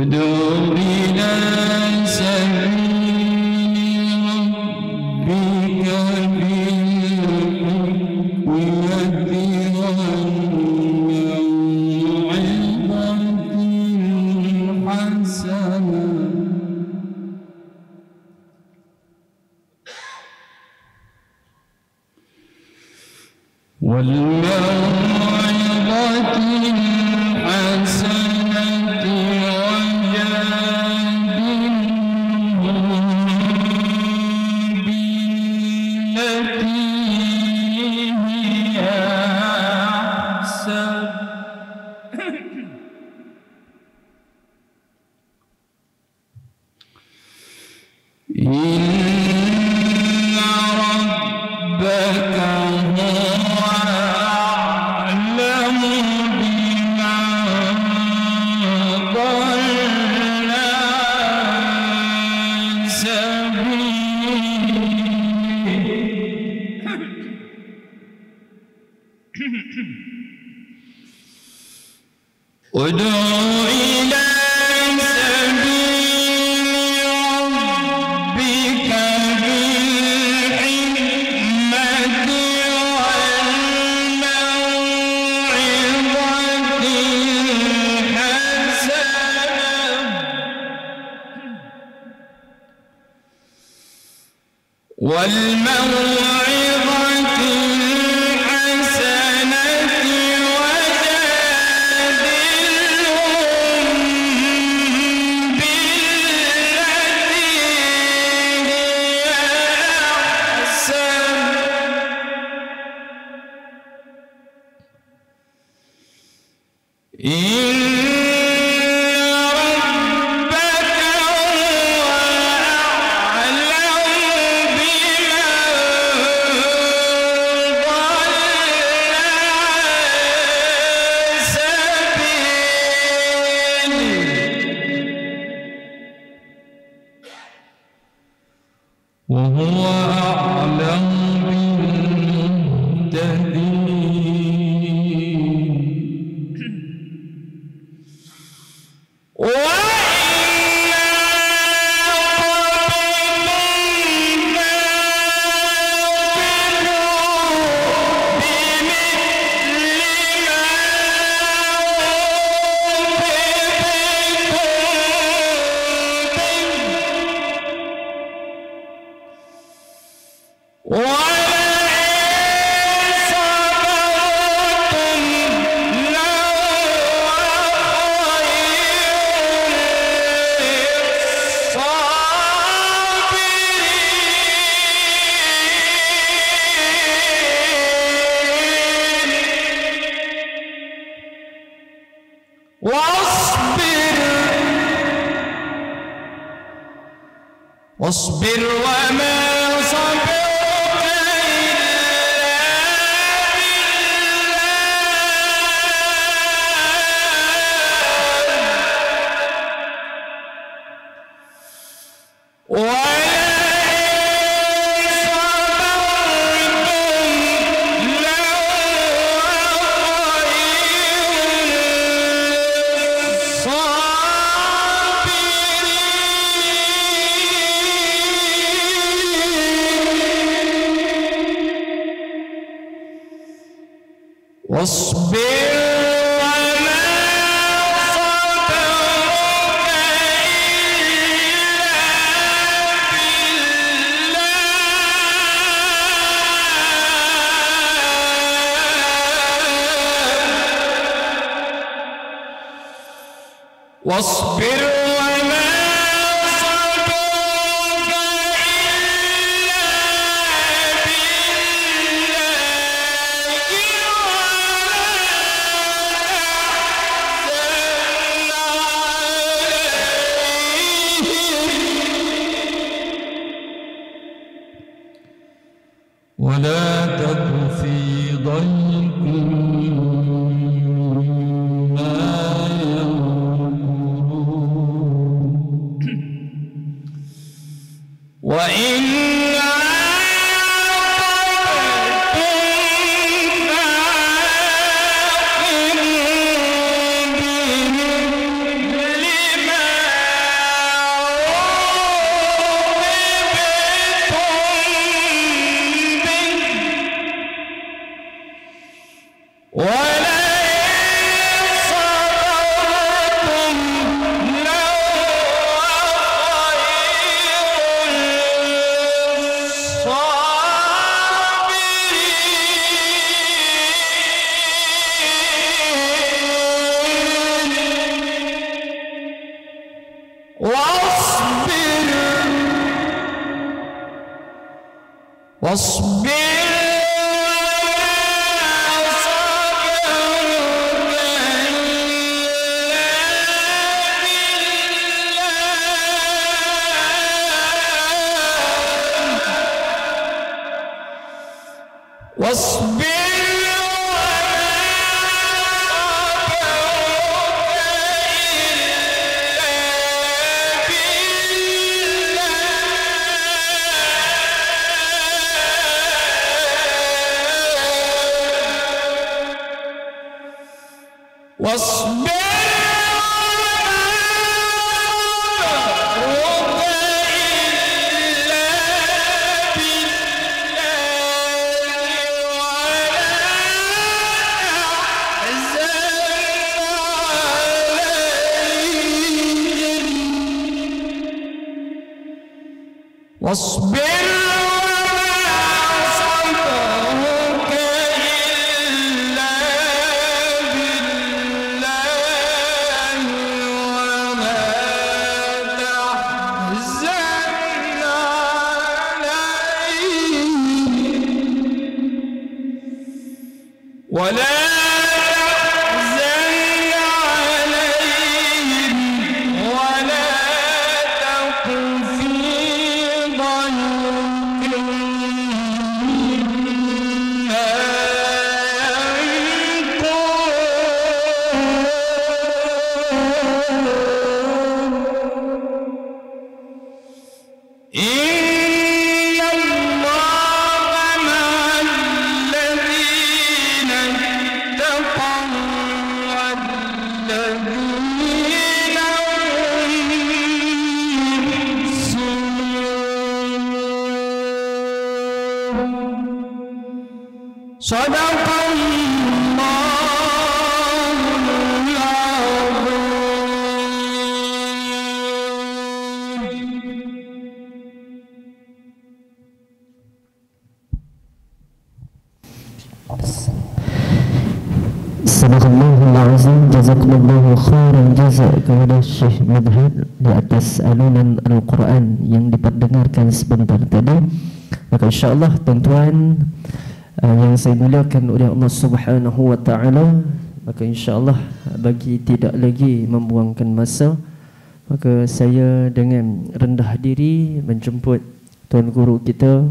ادع إلى سبيل ربك بالحكمة والموعظة الحسنة وجادلهم بالتي هي أحسن إن ربك هو أعلم بمن ضل عن سبيله ادع إلى والموعظة الحسنة وجادلهم بالتي هي أحسن وهو أعلم بالمهتدين واصبر وما صبرك إلا بالله واصبر وما صبرك إلا بالله واصبر وما ولا تك في ضيق مما يمكرون وإن عاقبتم فعاقبوا بمثل ما wasbir واصبر وما صبرك إلا بالله ولا تحزن عليهم ولا Sadaqallahul azim. Jazakumullahu khairan jazak kepada Syekh Madhad di atas alunan Al-Quran yang diperdengarkan sebentar tadi. Maka insyaAllah tuan-tuan yang saya muliakan oleh Allah Subhanahu wa ta'ala, maka insyaAllah bagi tidak lagi membuangkan masa, maka saya dengan rendah diri menjemput Tuan Guru kita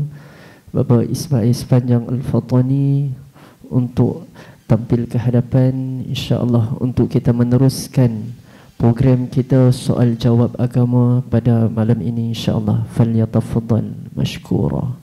Bapak Ismail Sepanjang Al-Fatani untuk tampil ke hadapan insya-Allah untuk kita meneruskan program kita soal jawab agama pada malam ini insya-Allah. Falyatafaddal mashkura.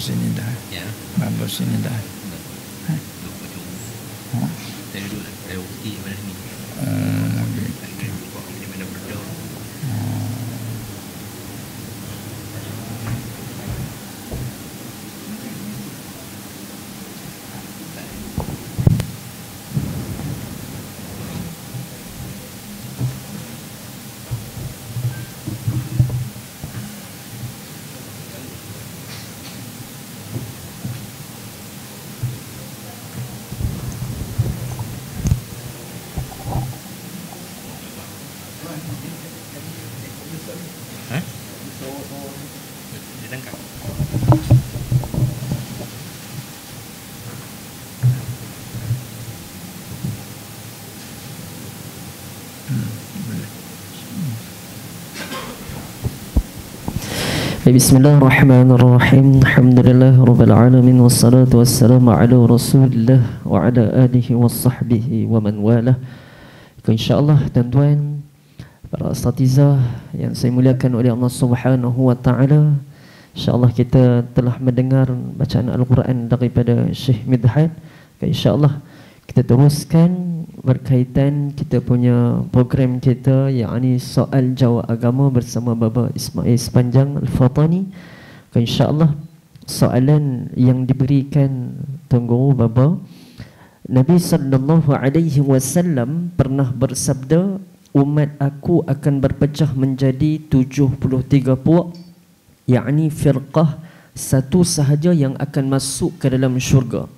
Sini dah. Ya. Babo sini dah. Saya duduk saya okey pada sini. Bismillahirrahmanirrahim. Alhamdulillah rabbil alamin wassalatu wassalamu ala Rasulillah wa ala alihi washabbihi wa man walah. Insyaallah tuan-tuan, para asatizah yang saya muliakan oleh Allah Subhanahu wa taala, insyaallah kita telah mendengar bacaan Al-Quran daripada Syekh Midhat. Insyaallah kita teruskan berkaitan kita punya program kita, yakni soal jawab agama bersama Baba Ismail Sepanjang Al-Fatani. InsyaAllah soalan yang diberikan Tuan Guru Baba, Nabi SAW pernah bersabda, umat aku akan berpecah menjadi 73 puak, yakni firqah, satu sahaja yang akan masuk ke dalam syurga.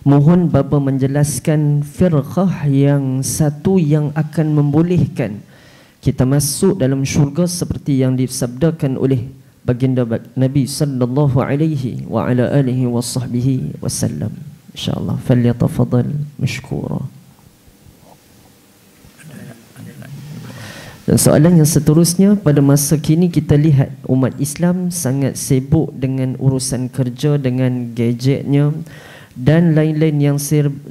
Mohon Baba menjelaskan firqah yang satu yang akan membolehkan kita masuk dalam syurga seperti yang disabdakan oleh baginda Nabi sallallahu alaihi wa ala alihi wasahbihi wasallam. Insyaallah falyatafadhal mashkura. Dan soalan yang seterusnya, pada masa kini kita lihat umat Islam sangat sibuk dengan urusan kerja, dengan gadgetnya dan lain-lain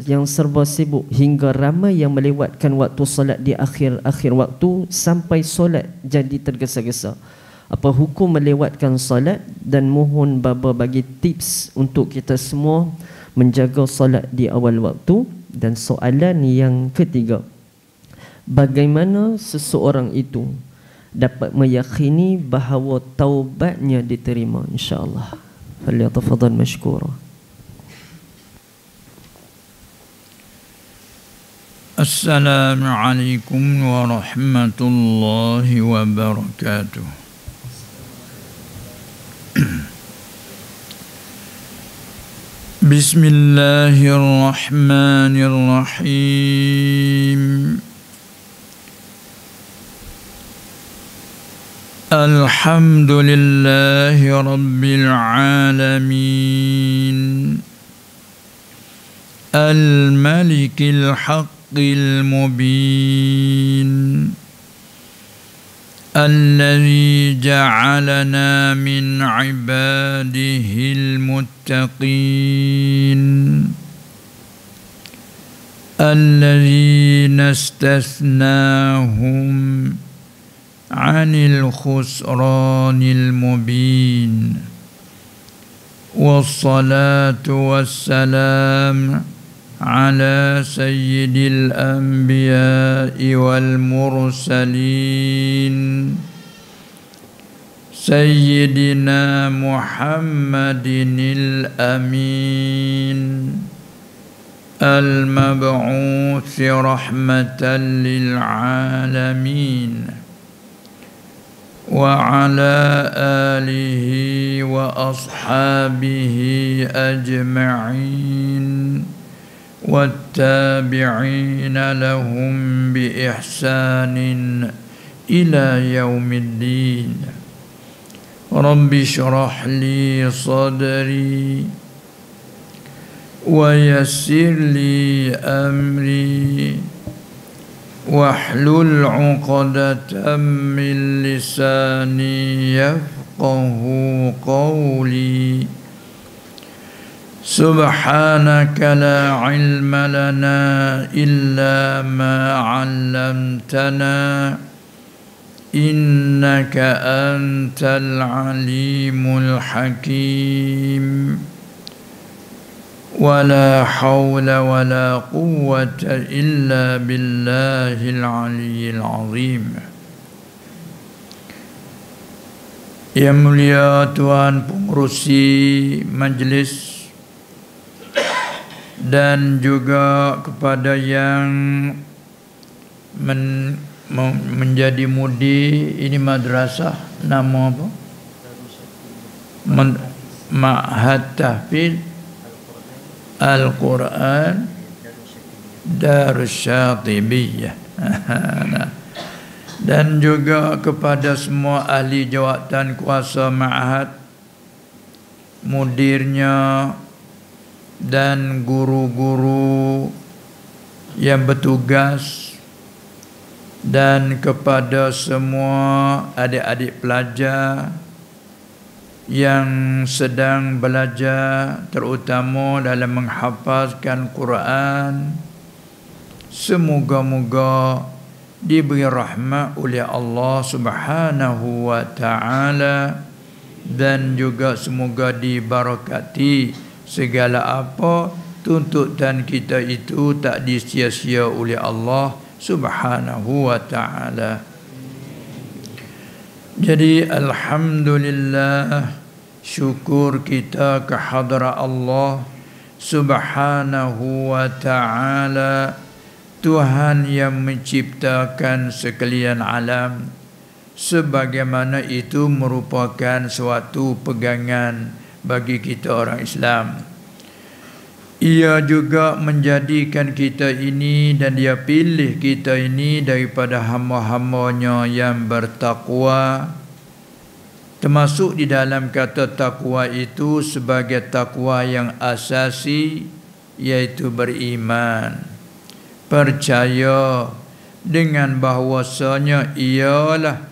yang serba sibuk, hingga ramai yang melewatkan waktu solat di akhir-akhir waktu sampai solat jadi tergesa-gesa. Apa hukum melewatkan solat, dan mohon Baba bagi tips untuk kita semua menjaga solat di awal waktu. Dan soalan yang ketiga, bagaimana seseorang itu dapat meyakini bahawa taubatnya diterima? InsyaAllah falyatafadhal mashkura. Assalamualaikum warahmatullahi wabarakatuh. Bismillahirrahmanirrahim. Alhamdulillahi rabbil alamin. Al-Malikil Haqqil Mubin. Alladhi ja'alana min ibadihil muttaqin. Alladhi nastathnahum 'anil khusranil mubin. Wassalatu wassalam على سيد الأنبياء والمرسلين سيدنا محمد الأمين المبعوث رحمة للعالمين وعلى آله وأصحابه أجمعين والتابعين لهم بإحسان إلى يوم الدين. رب اشرح لي صدري ويسر لي أمري واحلل عقدة من لساني يفقه قولي. سبحانك لا علم لنا إلا ما علمتنا إنك أنت العليم الحكيم. ولا حول ولا قوة إلا بالله العلي العظيم. Yang mulia Tuan Pengerusi Majlis dan juga kepada yang menjadi mudi ini madrasah, nama apa? Ma'had Tahfidz Al-Quran Darussyatibiyah. Dan juga kepada semua ahli jawatan kuasa ma'had, mudirnya dan guru-guru yang bertugas dan kepada semua adik-adik pelajar yang sedang belajar, terutama dalam menghafazkan Quran. Semoga-moga diberi rahmat oleh Allah Subhanahu wa taala, dan juga semoga dibarakati segala apa tuntutan kita itu tak disia-sia oleh Allah Subhanahu wa taala. Jadi alhamdulillah, syukur kita ke hadrat Allah Subhanahu wa taala, Tuhan yang menciptakan sekalian alam, sebagaimana itu merupakan suatu pegangan bagi kita orang Islam. Ia juga menjadikan kita ini dan dia pilih kita ini daripada hamba-hambanya yang bertakwa. Termasuk di dalam kata takwa itu sebagai takwa yang asasi, iaitu beriman, percaya dengan bahawasanya ialah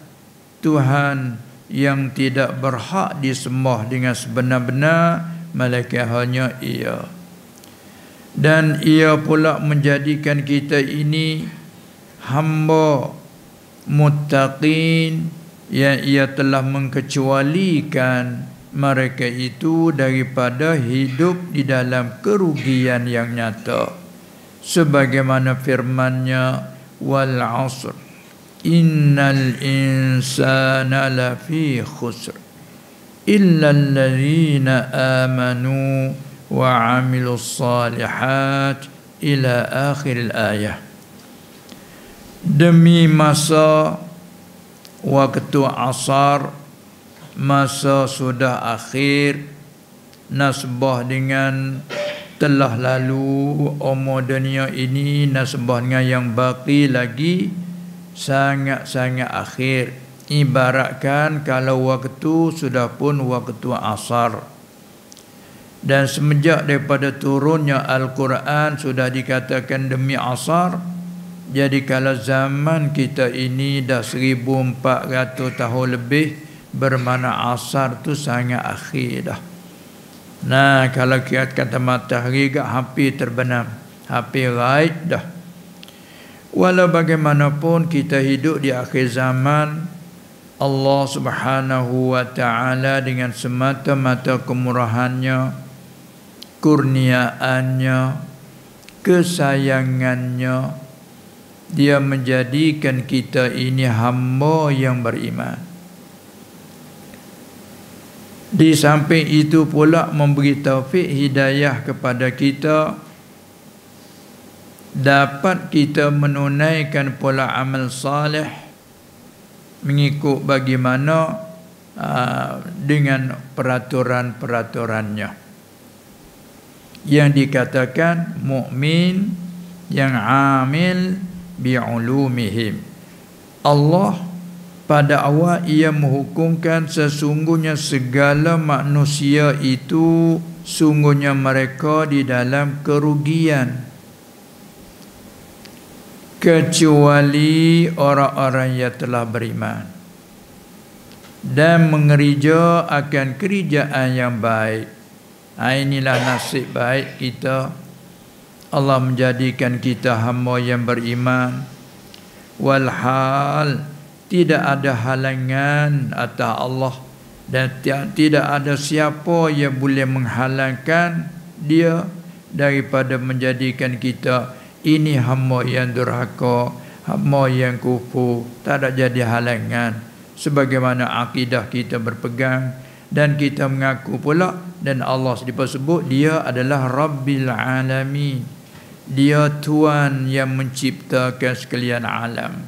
Tuhan yang tidak berhak disembah dengan sebenar-benar melainkan hanya Ia. Dan Ia pula menjadikan kita ini hamba muttaqin, yang Ia telah mengkecualikan mereka itu daripada hidup di dalam kerugian yang nyata. Sebagaimana firman-Nya, wal 'asr innal insana lafi khusr illa alladhina amanu wa 'amilus salihat ila akhir ayah. Demi masa waktu asar, masa sudah akhir, nasbah dengan telah lalu umur dunia ini, nasbah dengan yang baki lagi sangat-sangat akhir. Ibaratkan kalau waktu sudah pun waktu asar. Dan semenjak daripada turunnya Al-Quran sudah dikatakan demi asar. Jadi kalau zaman kita ini dah 1400 tahun lebih, bermakna asar tu sangat akhir dah. Nah, kalau kata matahari gak hampir terbenam, hampir raib dah. Walau bagaimanapun kita hidup di akhir zaman, Allah Subhanahu wa taala dengan semata-mata kemurahannya, kurniaannya, kesayangannya, Dia menjadikan kita ini hamba yang beriman. Di samping itu pula memberi taufik hidayah kepada kita, dapat kita menunaikan pola amal salih mengikut bagaimana dengan peraturan-peraturannya yang dikatakan mukmin yang amil bi'ulumihim. Allah pada awal Ia menghukumkan sesungguhnya segala manusia itu sungguhnya mereka di dalam kerugian, kecuali orang-orang yang telah beriman dan mengerja akan kerjaan yang baik. Inilah nasib baik kita. Allah menjadikan kita hamba yang beriman. Walhal tidak ada halangan atas Allah, dan tidak ada siapa yang boleh menghalangkan Dia daripada menjadikan kita ini hamba yang durhaka, hamba yang kufur. Tak ada jadi halangan, sebagaimana akidah kita berpegang dan kita mengaku pula. Dan Allah disebut Dia adalah Rabbil Alamin, Dia Tuhan yang menciptakan sekalian alam.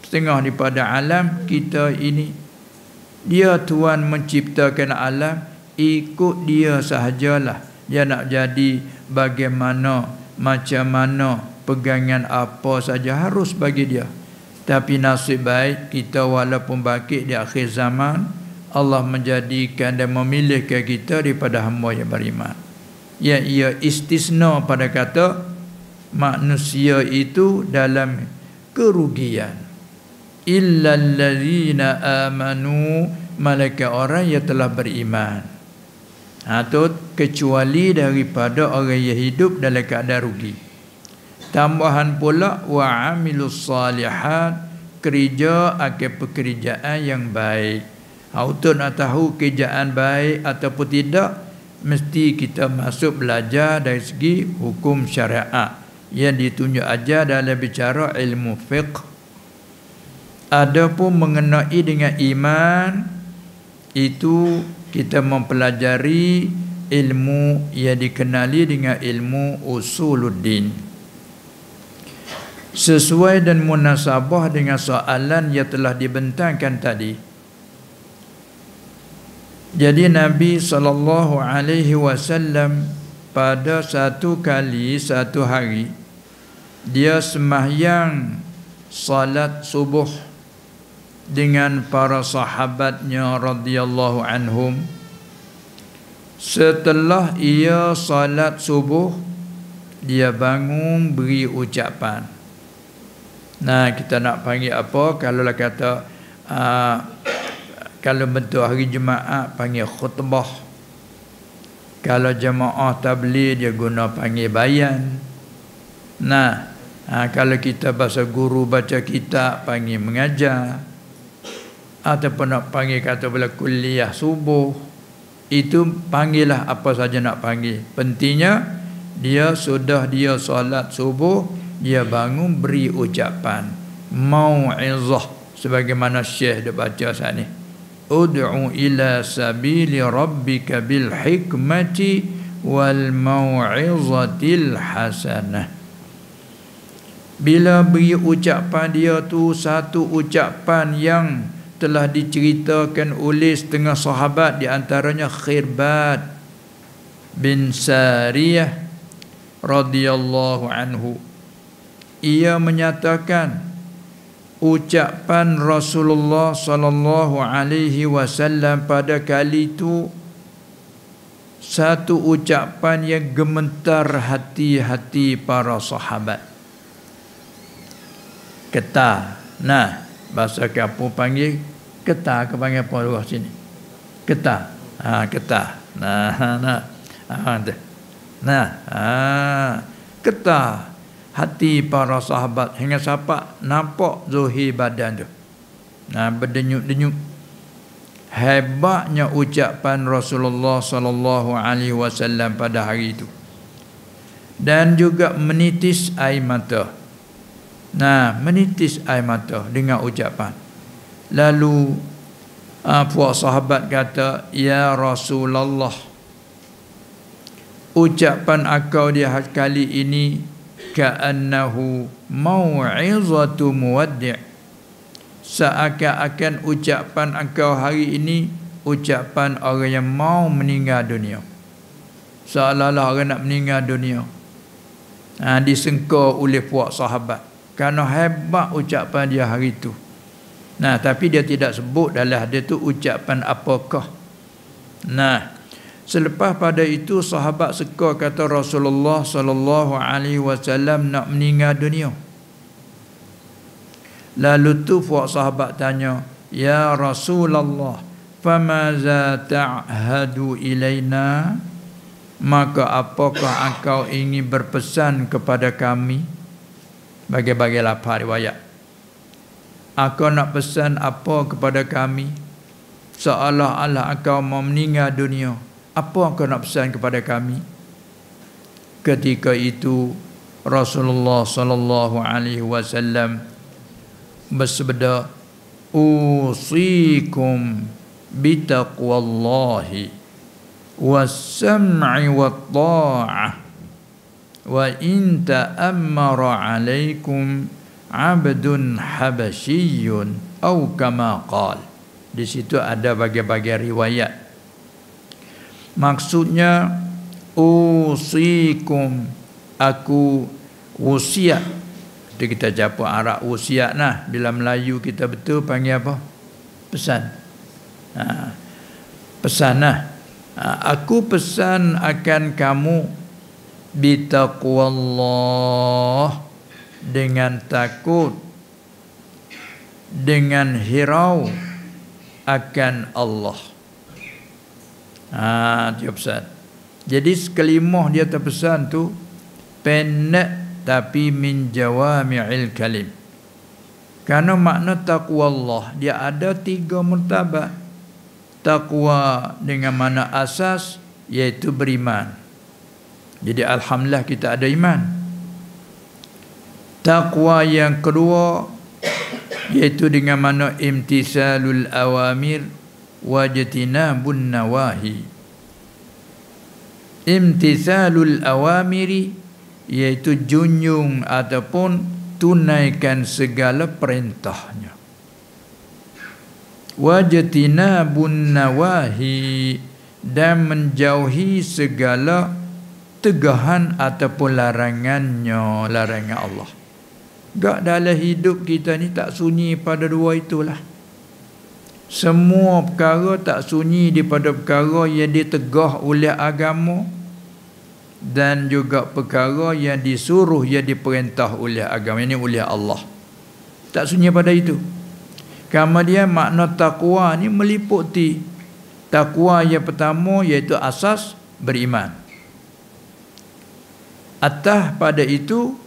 Setengah daripada alam kita ini, Dia Tuhan menciptakan alam, ikut Dia sahajalah. Dia nak jadi bagaimana, macam mana, pegangan apa saja harus bagi Dia. Tapi nasib baik kita walaupun bangkit di akhir zaman, Allah menjadikan dan memilihkan kita daripada hamba yang beriman. Yang ia istisna pada kata manusia itu dalam kerugian. illa allazina amanu, malaikat orang yang telah beriman. Tu kecuali daripada orang yang hidup dalam keadaan rugi. Tambahan pula wa amilus salihat, kerja akan pekerjaan yang baik. Untuk nak tahu kerjaan baik ataupun tidak, mesti kita masuk belajar dari segi hukum syariat yang ditunjuk aja dalam bicara ilmu fiqh. Adapun mengenai dengan iman, itu kita mempelajari ilmu yang dikenali dengan ilmu usuluddin. Sesuai dan munasabah dengan soalan yang telah dibentangkan tadi. Jadi Nabi SAW pada satu hari dia sembahyang salat subuh dengan para sahabatnya radhiyallahu anhum. Setelah ia salat subuh, dia bangun beri ucapan. Nah, kita nak panggil apa? Kalau lah kata kalau bentuk hari Jumaat panggil khutbah. Kalau jemaah tabligh dia guna panggil bayan. Nah, kalau kita bahasa guru baca kitab panggil mengajar. Ataupun nak panggil kata bila kuliah subuh, itu panggillah apa saja nak panggil. Pentingnya dia solat subuh, dia bangun beri ucapan mau'izah, sebagaimana Syekh dia baca saat ni. Ud'u ila sabili rabbika bil hikmati wal mau'izatil hasanah. Bila beri ucapan dia tu satu ucapan yang telah diceritakan oleh setengah sahabat, di antaranya Khirbad bin Sariyah radhiyallahu anhu. Ia menyatakan ucapan Rasulullah sallallahu alaihi wasallam pada kali itu satu ucapan yang gemetar hati-hati para sahabat. Ketar. Nah, bahasa kampung panggil ketar, ke panggil apa luar sini? Ketar. Ketar. Ketar hati para sahabat hingga sampai nampak zuhir badan tu. Berdenyut-denyut. Hebatnya ucapan Rasulullah sallallahu alaihi wasallam pada hari itu. Dan juga menitis air mata. Menitis air mata dengan ucapan. Lalu puak sahabat kata, "Ya Rasulullah, ucapan engkau di kali ini ka'annahu mau'izatu muwaddi'." Seakan-akan ucapan engkau hari ini ucapan orang yang mau meninggal dunia. Seolah-olah orang nak meninggal dunia. Disengkau oleh puak sahabat kerana hebat ucapan dia hari itu. Tapi dia tidak sebut dalam hadis itu ucapan apakah. Selepas pada itu sahabat seka kata Rasulullah sallallahu alaihi wasallam nak meninggal dunia. Lalu tu puak sahabat tanya, "Ya Rasulullah, famaza ta'hadu ilaina?" Maka apakah engkau ingin berpesan kepada kami? Bagi-bagi lapar riwayat. Engkau nak pesan apa kepada kami? Seolah-olah engkau mau meninggal dunia. Apa engkau nak pesan kepada kami? Ketika itu Rasulullah sallallahu alaihi wasallam bersabda, "Usikum bitaqwallahi was-sam'i wat-tha'ah wa in ta'ammara 'alaikum 'abdun habasyiyyun atau kama qala." Di situ ada bagai-bagai riwayat. Maksudnya usikum, aku wasiat. Itu kita jawab Arab wasiat nah. Bila Melayu kita betul panggil apa? Pesan. Pesan nah. Aku pesan akan kamu bitaqwallah, dengan takut dengan hirau akan Allah. Dia pesan. Jadi sekalimah dia terpesan tu pendek tapi min jawami'il kalim. Karena makna taqwa Allah dia ada 3 martabat. Taqwa dengan mana asas iaitu beriman. Jadi alhamdulillah kita ada iman. Taqwa yang kedua iaitu dengan mana imtisalul awamir wajtinabun nawahi. Imtisalul awamiri iaitu junjung ataupun tunaikan segala perintahnya. Wajtinabun nawahi dan menjauhi segala tegahan ataupun larangannya, larangan Allah. Gak dalam hidup kita ni tak sunyi pada dua itulah. Semua perkara tak sunyi daripada perkara yang ditegah oleh agama dan juga perkara yang disuruh, yang diperintah oleh agama, ini oleh Allah. Tak sunyi pada itu. Kemudian makna taqwa ni meliputi taqwa yang pertama iaitu asas beriman. Atas pada itu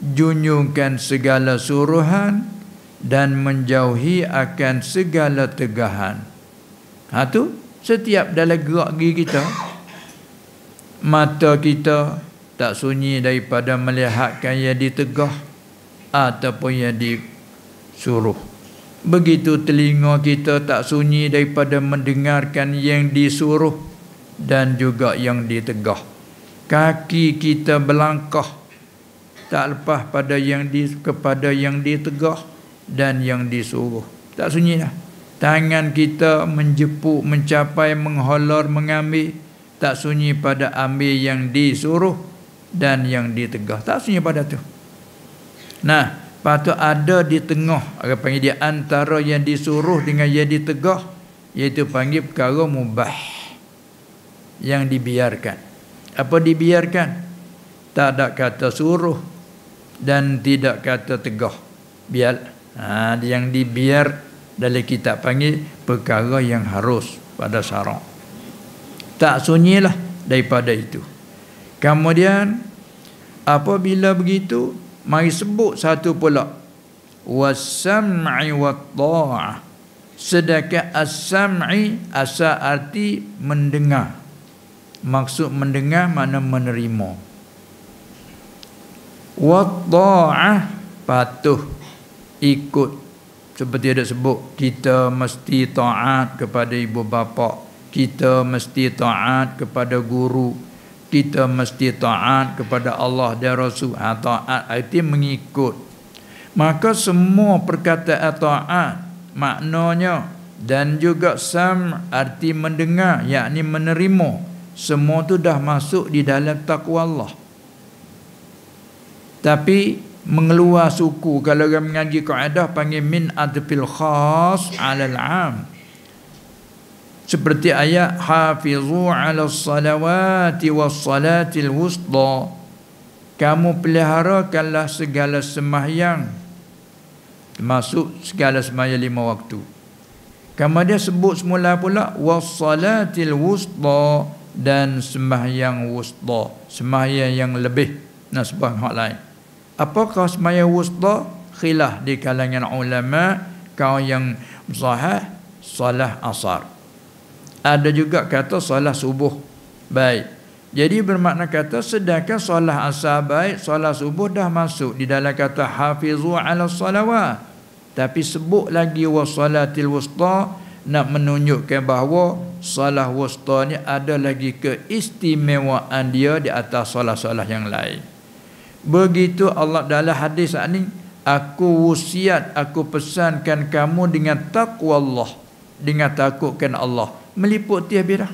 junjungkan segala suruhan dan menjauhi akan segala tegahan. Tu setiap dalam gerak gigi kita, mata kita tak sunyi daripada melihatkan yang ditegah ataupun yang disuruh. Begitu telinga kita tak sunyi daripada mendengarkan yang disuruh dan juga yang ditegah. Kaki kita berlangkah tak lepas pada kepada yang ditegah dan yang disuruh. Tak sunyilah. Tangan kita menjepuk, mencapai, mengholor, mengambil, tak sunyi pada ambil yang disuruh dan yang ditegah. Tak sunyi pada tu. Nah, patut ada di tengah, orang panggil dia antara yang disuruh dengan yang ditegah, iaitu panggil perkara mubah yang dibiarkan. Apa dibiarkan? Tak ada kata suruh dan tidak kata tegah. Biar yang dibiar dalam kitab panggil perkara yang harus pada syarak. Tak sunyilah daripada itu. Kemudian apabila begitu, mari sebut satu pula, was-sam'i wat-tha'ah. Sedangkan as-sam'i asal arti mendengar. Maksud mendengar makna menerima. Wat-tha'ah patuh, ikut. Seperti ada sebut, kita mesti taat kepada ibu bapa, kita mesti taat kepada guru, kita mesti taat kepada Allah dan Rasul. Taat arti mengikut. Maka semua perkataan taat maknanya dan juga sam arti mendengar, yakni menerima, semua tu dah masuk di dalam taqwa Allah. Tapi mengeluar suku, kalau orang mengaji kaedah panggil min adfil khas 'alal 'am. Seperti ayat hafizu 'alas salawati was salatil wusta. Kamu peliharakanlah segala sembahyang, termasuk segala sembahyang 5 waktu. Kemudian sebut semula pula was salatil wusta, dan sembahyang wusta, sembahyang yang lebih. Nah, sembahyang hak lain. Apakah sembahyang wusta? Khilaf di kalangan ulama. Kau yang sahih solat asar. Ada juga kata solat subuh. Baik. Jadi bermakna kata sedangkan solat asar baik, solat subuh dah masuk di dalam kata hafizu 'ala salawat. Tapi sebut lagi wasalatil wusta, nak menunjukkan bahawa solat wusta ni ada lagi keistimewaan dia di atas solat-solat yang lain. Begitu Allah dalam hadis ni, aku wasiat, aku pesankan kamu dengan taqwa Allah, dengan takutkan Allah, meliputi habis dah.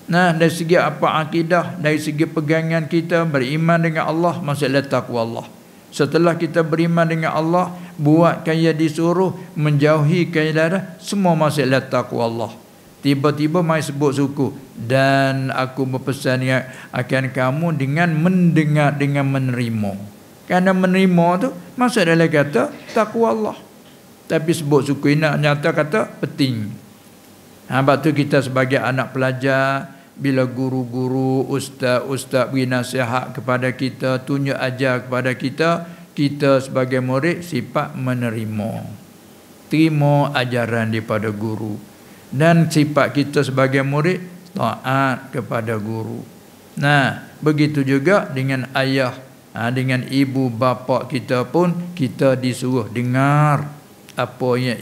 Nah, dari segi apa akidah, dari segi pegangan kita beriman dengan Allah, maksudnya taqwa Allah. Setelah kita beriman dengan Allah, buatkan yang disuruh, menjauhi yang dilarang, semua maksudnya taqwa Allah. Tiba-tiba mai sebut suku, dan aku berpesan akan kamu dengan mendengar, dengan menerima. Kerana menerima tu maksud dalam kata taqwa Allah. Tapi sebut suku Inak nyata kata penting. Sebab tu kita sebagai anak pelajar, bila guru-guru, ustaz-ustaz beri nasihat kepada kita, tunjuk ajar kepada kita, kita sebagai murid sifat menerima. Terima ajaran daripada guru. Dan sifat kita sebagai murid taat kepada guru. Nah, begitu juga dengan ayah, dengan ibu bapa kita pun kita disuruh dengar apa yang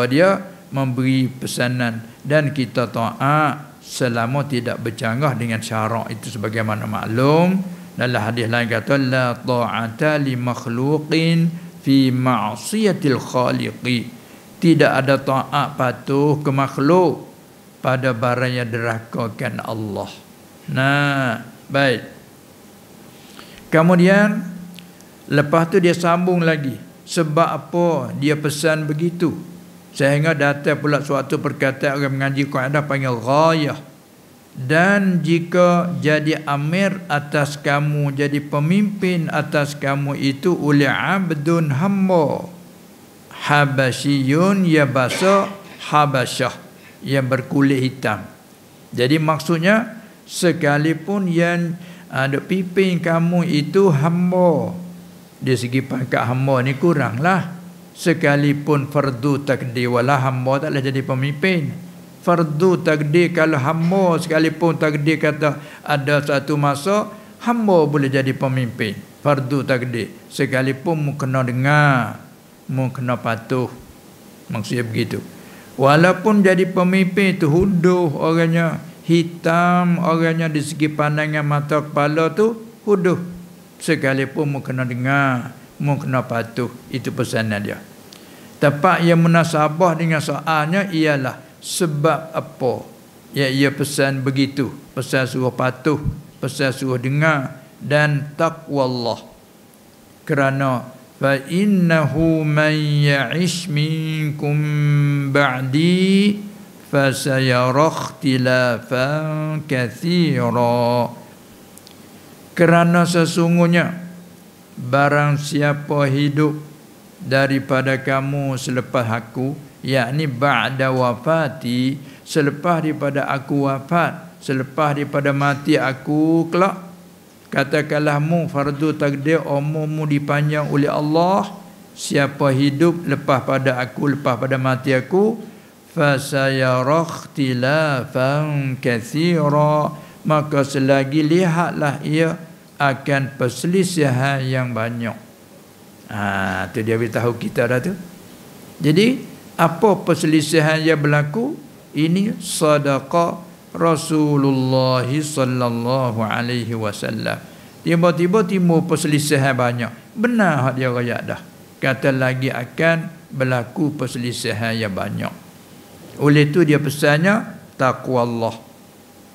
dia memberi pesanan, dan kita taat selama tidak bercanggah dengan syarak itu. Sebagaimana maklum dalam hadis lain kata la ta'ata li makhluqin fi ma'siyatil khaliqi. Tidak ada taat patuh ke makhluk pada barang yang dirakakan Allah. Nah, baik. Kemudian lepas tu dia sambung lagi. Sebab apa dia pesan begitu? Sehingga datang pula suatu perkataan orang mengaji kaedah panggil ghayah. Dan jika jadi amir atas kamu, jadi pemimpin atas kamu itu oleh abdun hamba habasyiyun, ya bahasa Habasyah yang berkulit hitam. Jadi maksudnya sekalipun yang ada pimpin kamu itu hamba, dari segi pangkat hamba ni kuranglah. Sekalipun fardu takdir, walah hamba tak boleh jadi pemimpin. Fardu takdir, kalau hamba sekalipun takdir kata ada satu masa hamba boleh jadi pemimpin. Fardu takdir, sekalipun mu kena dengar, mu kena patuh. Maksudnya begitu. Walaupun jadi pemimpin tu huduh orangnya, hitam orangnya, di segi pandangan mata kepala tu huduh, sekalipun mu kena dengar, mu kena patuh. Itu pesanan dia. Tepat yang munasabah dengan soalnya ialah sebab apa ya ia pesan begitu. Pesan suruh patuh, pesan suruh dengar dan taqwa Allah. Kerana fa innahu man ya'ish minkum ba'di fasayara ikhtilafan katsira. Kerana sesungguhnya barang siapa hidup daripada kamu selepas aku, yakni ba'da wafati, selepas daripada aku wafat, selepas daripada mati aku kelak, katakanlah mu fardu takdir umummu dipanjang oleh Allah, siapa hidup lepas pada aku, lepas pada mati aku, fasayara ikhtilafan katsira, maka selagi lihatlah ia akan perselisihan yang banyak. Tu dia beritahu kita dah tu. Jadi apa perselisihan yang berlaku? Ini sedekah Rasulullah sallallahu alaihi wasallam. Tiba-tiba timbul perselisihan banyak. Benar hak dia rakyat dah. Kata lagi akan berlaku perselisihan yang banyak. Oleh itu dia pesannya taqwa Allah.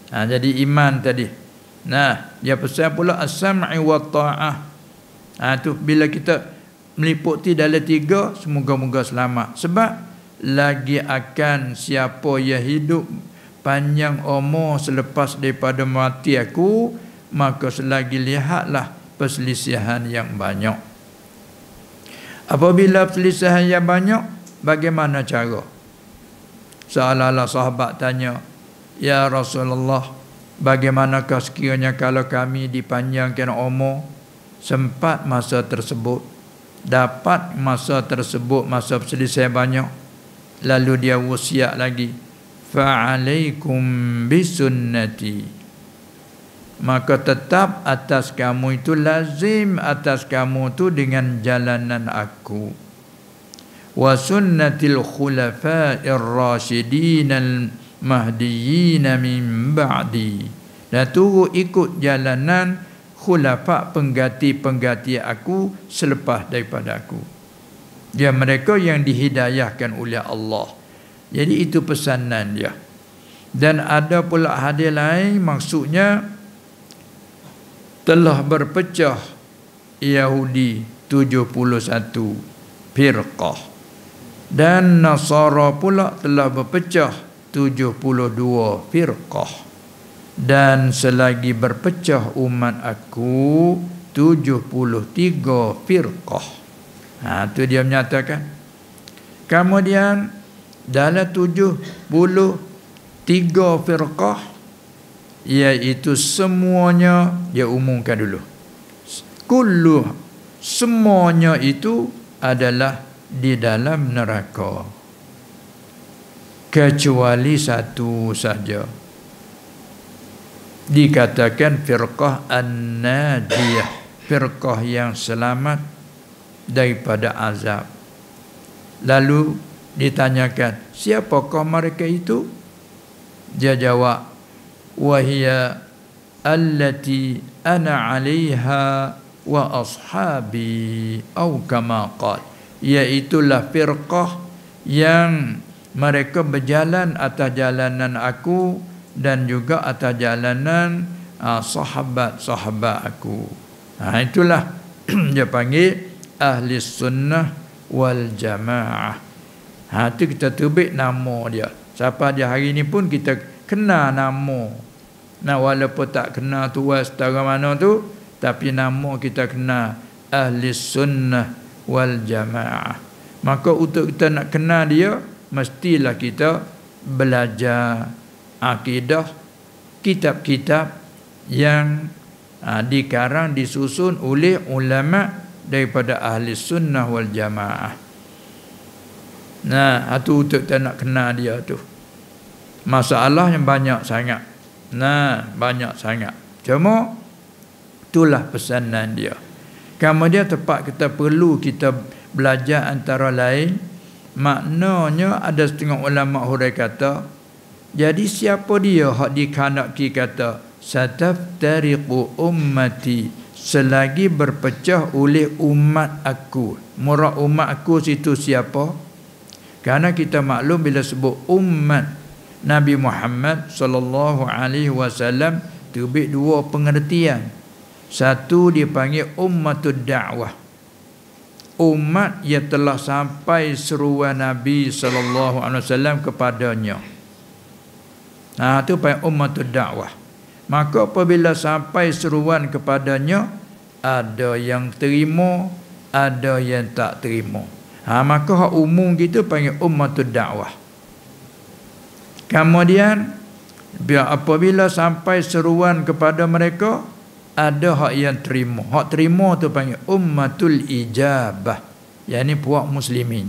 Jadi iman tadi. Nah, dia pesan pula as-sam'i wa ta'ah. Tu bila kita meliputi dalam tiga, semoga-moga selamat. Sebab lagi akan siapa yang hidup panjang umur selepas daripada mati aku, maka selagi lihatlah perselisihan yang banyak. Apabila perselisihan yang banyak, bagaimana cara? Seolah-olah sahabat tanya, ya Rasulullah, bagaimanakah sekiranya kalau kami dipanjangkan umur, sempat masa tersebut, dapat masa tersebut, masa perselisihan banyak, lalu dia wasiat lagi, fa'alaikum bisunnati, maka tetap atas kamu itu, lazim atas kamu itu dengan jalanan aku, wa sunnatil khulafa'ir rasyidinal mahdiyina min ba'di, dan turut ikut jalanan khulafa pengganti-pengganti aku selepas daripada aku. Dia mereka yang dihidayahkan oleh Allah. Jadi itu pesanan dia. Dan ada pula hadis lain, maksudnya telah berpecah Yahudi 71 firqah, dan Nasara pula telah berpecah 72 firqah, dan selagi berpecah umat aku 73 firqah. Itu dia menyatakan Kemudian dalam 73 firqah, iaitu semuanya dia umumkan dulu. Kullu, semuanya itu adalah di dalam neraka, kecuali satu saja. Dikatakan firqah an-najiyah, firqah yang selamat daripada azab. Lalu ditanyakan, siapakah mereka itu? Dia jawab, wahia allati ana 'alaiha wa ashabi au kama qala, iaitulah firqah yang mereka berjalan atas jalanan aku dan juga atas jalanan sahabat-sahabat aku. Itulah dia panggil ahli sunnah wal jamaah. Itu kita terbit nama dia. Siapa dia hari ni pun kita kenal nama. Nah, walaupun tak kenal tuan setara mana tu, tapi nama kita kenal ahli sunnah wal jamaah. Maka untuk kita nak kenal dia, mestilah kita belajar akidah, kitab-kitab yang dikarang, disusun oleh ulama daripada ahli sunnah wal jamaah. Nah, itu untuk kita nak kenal dia tu. Masalahnya banyak sangat. Banyak sangat. Cuma itulah pesanan dia. Kemudian tepat kita perlu kita belajar antara lain, maknanya ada setengah ulama hurai kata, jadi siapa dia hak dikhanaki kata sataftariqu ummati, selagi berpecah oleh umat aku. Murad umat aku situ siapa? Karena kita maklum bila sebut umat Nabi Muhammad sallallahu alaihi wasallam terbit dua pengertian. Satu dipanggil ummatud da'wah, umat yang telah sampai seruan Nabi sallallahu alaihi wasallam kepadanya. Itu panggil ummatud da'wah. Maka apabila sampai seruan kepadanya, ada yang terima, ada yang tak terima. Maka hak umum kita panggil ummatud da'wah. Kemudian apabila sampai seruan kepada mereka, ada hak yang terima. Hak terima tu panggil ummatul ijabah, yakni puak muslimin.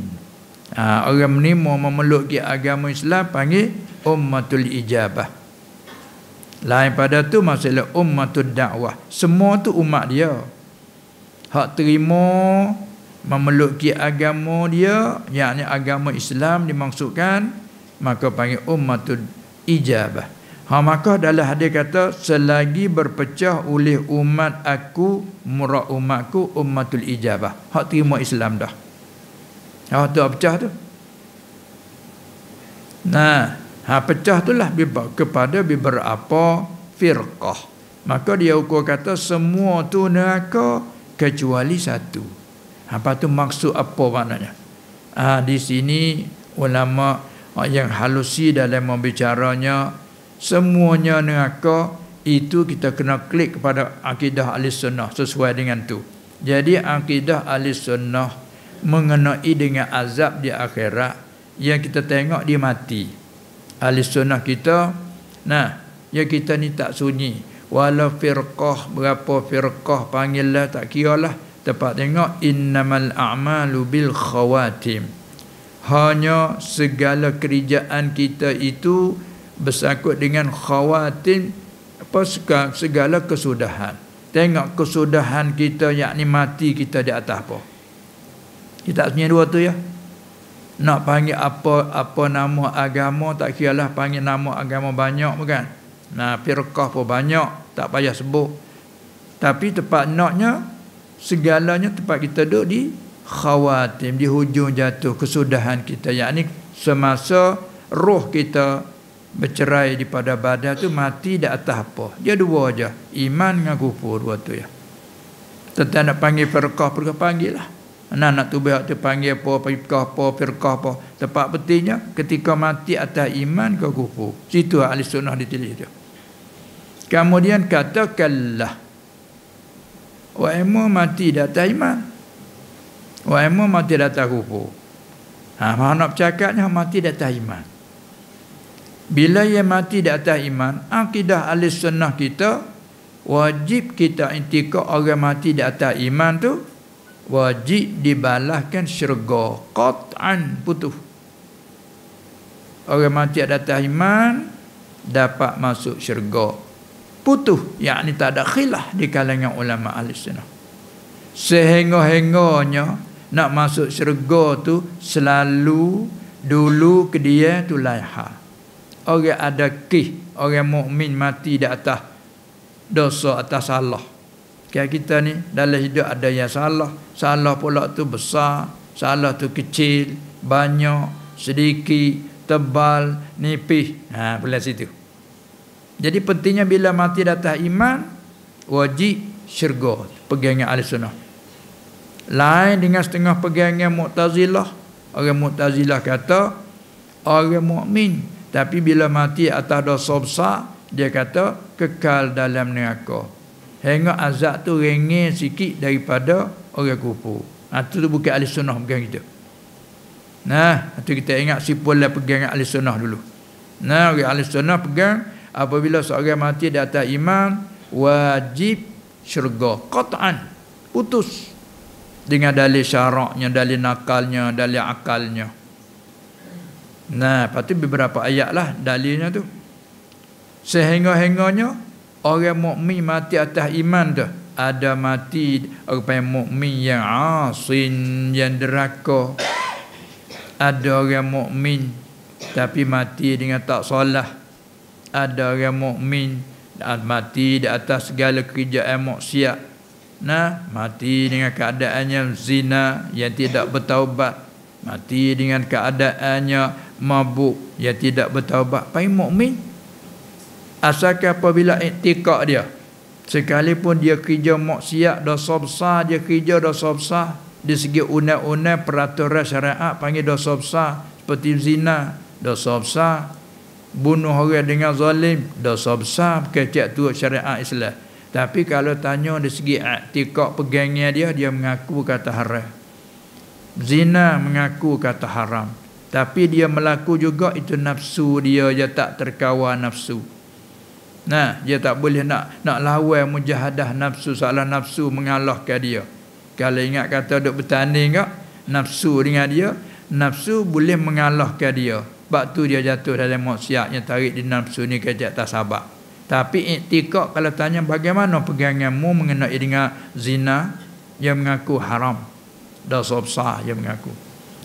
Orang menerima memeluk agama Islam panggil ummatul ijabah. Lain pada tu masalah ummatud da'wah. Semua tu umat dia. Hak terima memeluk agama dia, yakni agama Islam dimaksudkan, maka panggil ummatul ijabah. Maka dalam hadis kata selagi berpecah oleh umat aku, murad umatku ummatul ijabah, hak terima Islam dah. Tu pecah tu. Pecah itulah kepada beberapa firqah. Maka dia ukur kata semua tu neraka kecuali satu. Apa tu maksud apa maknanya? Di sini ulama yang halusi dalam membicaranya, semuanya neraka itu kita kena klik kepada akidah ahli sunnah sesuai dengan tu. Jadi akidah ahli sunnah mengenai dengan azab di akhirat yang kita tengok dia mati. Ahli sunnah kita, ya kita ni tak sunyi. Walau firqah, berapa firqah panggillah tak kiralah. Tepat tengok innamal a'malu bil khawatim. Hanya segala kerjaan kita itu bersangkut dengan khawatim, segala kesudahan. Tengok kesudahan kita, yakni mati kita di atas apa. Kita punya dua tu ya. Nak panggil apa nama agama tak kiralah, panggil nama agama banyak bukan. Firqah pun banyak, tak payah sebut. Tapi tepat naknya segalanya tempat kita duduk di khawatim, di hujung jatuh kesudahan kita, yakni semasa roh kita bercerai daripada badan tu, mati di atas apa? Dia dua aja, iman dengan kufur, dua tu ya. Tentang nak panggil firqah panggil lah. Nak tu biar tu panggil firqah apa. Tepat pentingnya ketika mati atas iman ke kufur. Situ ahli sunnah ditulis tu. Kemudian katakanlah wa imma mati di atas iman, wa imma mati di atas kufur. Nak bercakapnya mati di atas iman. Bila ia mati di atas iman, akidah ahli sunnah kita, wajib kita intikad orang mati di atas iman tu wajib dibalaskan syurga qat'an, putus. Orang mati di atas iman dapat masuk syurga, putus, yakni tak ada khilaf di kalangan ulama ahli sunnah. Sehingga-hingganya nak masuk syurga tu selalu dulu ke dia tu laiha. Orang ada orang mukmin mati di atas dosa, atas salah. Kayak kita ni dalam hidup ada yang salah. Salah pula tu besar, salah tu kecil, banyak, sedikit, tebal, nipis. Pula situ. Jadi pentingnya bila mati di atas iman, wajib syurga. Pegangan ahli sunnah. Lain dengan setengah pegangan Mu'tazilah. Orang Mu'tazilah kata orang mukmin tapi bila mati atas dosa besar, dia kata kekal dalam neraka. Hingga azab tu ringan sikit daripada orang kufur. Itu bukan ahli sunnah pegang kita. Itu kita ingat simpulan pegangan ahli sunnah dulu. Orang ahli sunnah pegang apabila seorang mati di atas iman, wajib syurga. Qat'an, putus. Dengan dalil syaraknya, dalil nakalnya, dalil akalnya. Lepas tu beberapa ayat lah dalilnya tu. Sehingga-hingganya orang mukmin mati atas iman tu. Ada mati orang mukmin yang asin, yang deraka. Ada orang mukmin tapi mati dengan tak solat. Ada orang mukmin mati di atas segala kerjaan maksiat. Mati dengan keadaannya zina yang tidak bertaubat. Mati dengan keadaannya mabuk yang tidak bertaubat. Pai mukmin asalkan apabila iktikad dia, sekalipun dia kerja maksiat dosa besar, dia kerja dosa besar di segi undang-undang peraturan syariat panggil dosa besar, seperti zina dosa besar, bunuh orang dengan zalim dosa besar kecak tu syariat Islam. Tapi kalau tanya dari segi i'tikad pegangnya dia mengaku kata haram. Zina mengaku kata haram. Tapi dia melaku juga itu nafsu dia tak terkawal nafsu. Dia tak boleh nak lawan mujahadah nafsu, salah nafsu mengalahkan dia. Kalau ingat kata duk bertanding ke nafsu dengan dia, nafsu boleh mengalahkan dia. Sebab tu dia jatuh dalam maksiat yang tarik di nafsu ni kejap tak sabar. Tapi i'tikad kalau tanya bagaimana peganganmu mengenai dengan zina, dia mengaku haram, dosa besar dia mengaku.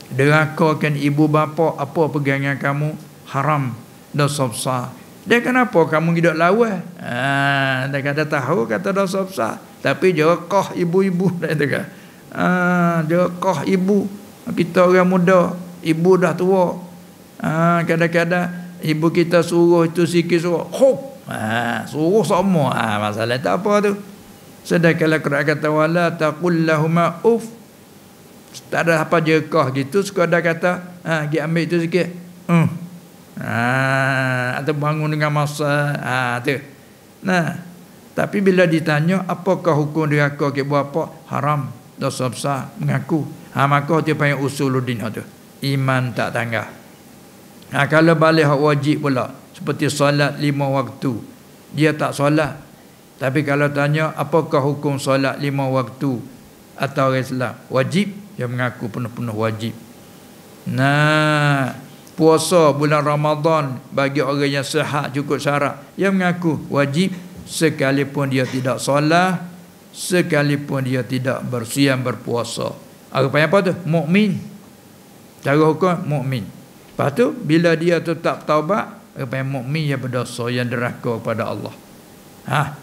Derakakan ibu bapa, apa pegangan kamu? Haram, dosa besar. Dia kenapa kamu hidup lawan? Dia kata tahu kata dosa besar, tapi jerakah ibu-ibu dia kata. Jerakah ibu. Kita orang muda, ibu dah tua. Kadang-kadang ibu kita suruh itu sikit suruh hop. Suruh semua. Masalah tak apa tu. Sedangkan Quran kata wala taqul lahuma uff. Tak ada apa jerakah gitu, sekadar kata pergi ambil itu sikit. Atau bangun dengan masa tu. Tapi bila ditanya apakah hukum deraka ke bapa, haram, dosa besar, mengaku. Maka dia panggil usuluddin tu. Iman tak tanggah. Kalau balik hak wajib pula, seperti solat 5 waktu, dia tak solat. Tapi kalau tanya apakah hukum solat 5 waktu atau orang Islam, wajib, dia mengaku penuh-penuh wajib. Puasa bulan Ramadan bagi orang yang sihat cukup syarat, dia mengaku wajib sekalipun dia tidak solat, sekalipun dia tidak bersiam berpuasa. Apa tu? Mukmin. Cara hukum mukmin. Lepas tu bila dia tetap taubat, orang mukmin yang berdosa, yang deraka kepada Allah.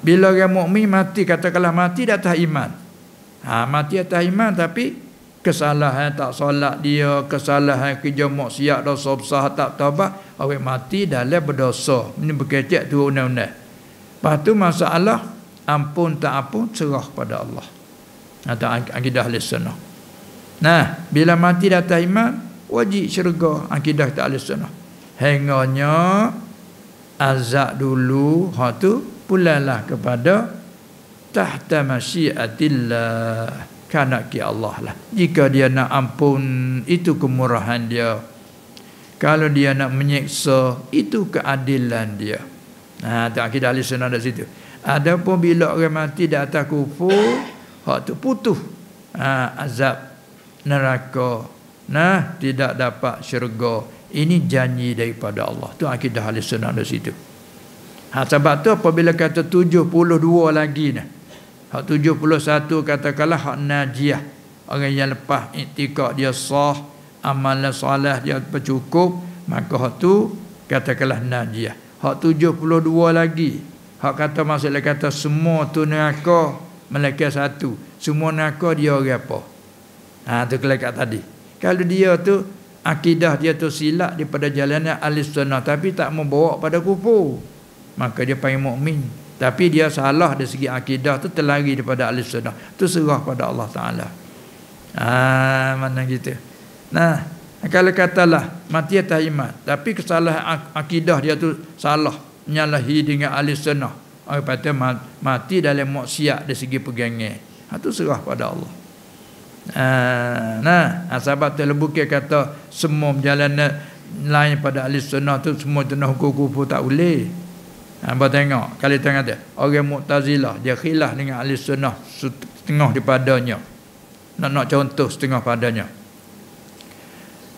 Bila orang mukmin mati, katakanlah mati di atas iman. Mati atas iman tapi kesalahan tak solat dia, kesalahan kerja maksiat, dosa besar tak taubat, orang mati dalam berdosa. Ini berkecek tu undang-undang. Lepas tu masalah ampun tak ampun serah pada Allah. Atau akidah ahli sunnah. Bila mati di atas iman, wajib syurga, akidah tak ahli sunnah. Hinganya azab dulu, tu pulalah kepada tahta masyiatillah. Kehendak Allah lah. Jika dia nak ampun, itu kemurahan dia. Kalau dia nak menyeksa, itu keadilan dia. Tu akidah ahli sunnah dari situ. Adapun bila orang mati di atas kufur, hak tu putus azab neraka, tidak dapat syurga. Ini janji daripada Allah. Tu akidah ahli sunnah dari situ. Sebab tu apabila kata 72 lagi ni, hak 71 katakanlah hak najiyah, orang yang lepas iktikad dia sah, amalan soleh dia cukup, maka hak tu katakanlah najiyah. Hak 72 lagi, hak kata maksudnya kata semua tu neraka malaikat satu, semua neraka dia orang apa? Tu kelekat tadi. Kalau dia tu akidah dia tu silap daripada jalannya ahli sunnah tapi tak membawa pada kufur, maka dia panggil mukmin. Tapi dia salah dari segi akidah tu, terlari daripada ahli sunnah, tu serah pada Allah Taala. Mana gitu. Kalau katalah mati atas iman, tapi kesalahan akidah dia tu salah, menyalahi dengan ahli sunnah, orang kata mati dalam maksiat dari segi pegangan, tu serah pada Allah. Sahabat terlebukir kata semua perjalanan lain pada ahli sunnah tu semua kena hukum kufur, tak boleh. Hamba tengok kali tengah dia orang Mu'tazilah, dia khilaf dengan ahli sunnah setengah daripadanya. Nak contoh setengah padanya.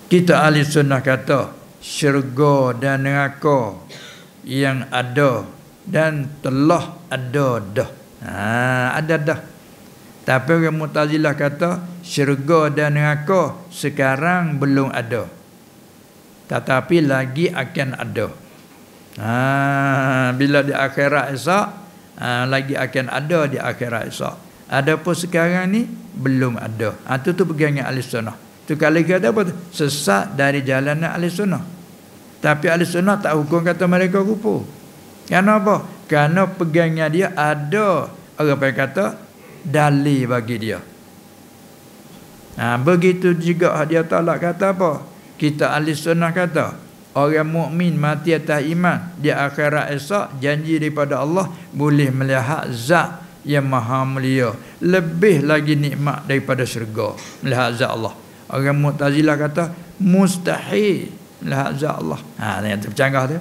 Kita ahli sunnah kata syurga dan neraka yang ada dan telah ada dah. Ada dah. Tapi orang Mu'tazilah kata syurga dan neraka sekarang belum ada, tetapi lagi akan ada. Bila di akhirat esok, lagi akan ada di akhirat esok. Adapun sekarang ni belum ada. Tu pegangan ahli sunnah. Tu kalau kata apa tu? Sesat dari jalan ahli sunnah. Tapi ahli sunnah tak hukum kata mereka kufur. Kenapa? Kerana pegangan dia ada orang kata dalil bagi dia. Begitu juga dia tolak kata apa? Kita ahli sunnah kata orang mukmin mati atas iman, di akhirat esok janji daripada Allah boleh melihat zat yang maha mulia, lebih lagi nikmat daripada syurga, melihat zat Allah. Orang Mu'tazilah kata mustahil melihat zat Allah. Yang tercanggah tu.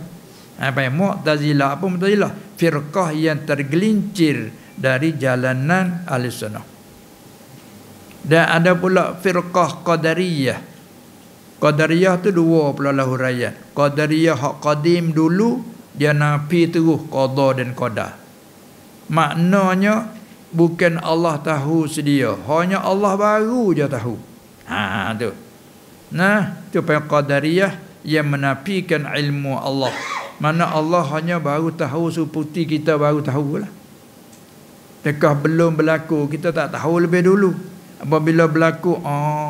Apa yang Mu'tazilah? Apa Mu'tazilah? Firqah yang tergelincir dari jalanan ahli sunnah. Dan ada pula firqah Qadariyah. Qadariyah tu dua pula huraian. Qadariyah hak qadim dulu, dia nafi terus qada dan qadar. Maknanya bukan Allah tahu sedia, hanya Allah baru je tahu. Tu. Tu Qadariyah yang menafikan ilmu Allah. Mana Allah hanya baru tahu seperti kita baru tahulah. Tekah belum berlaku, kita tak tahu lebih dulu. Apabila berlaku,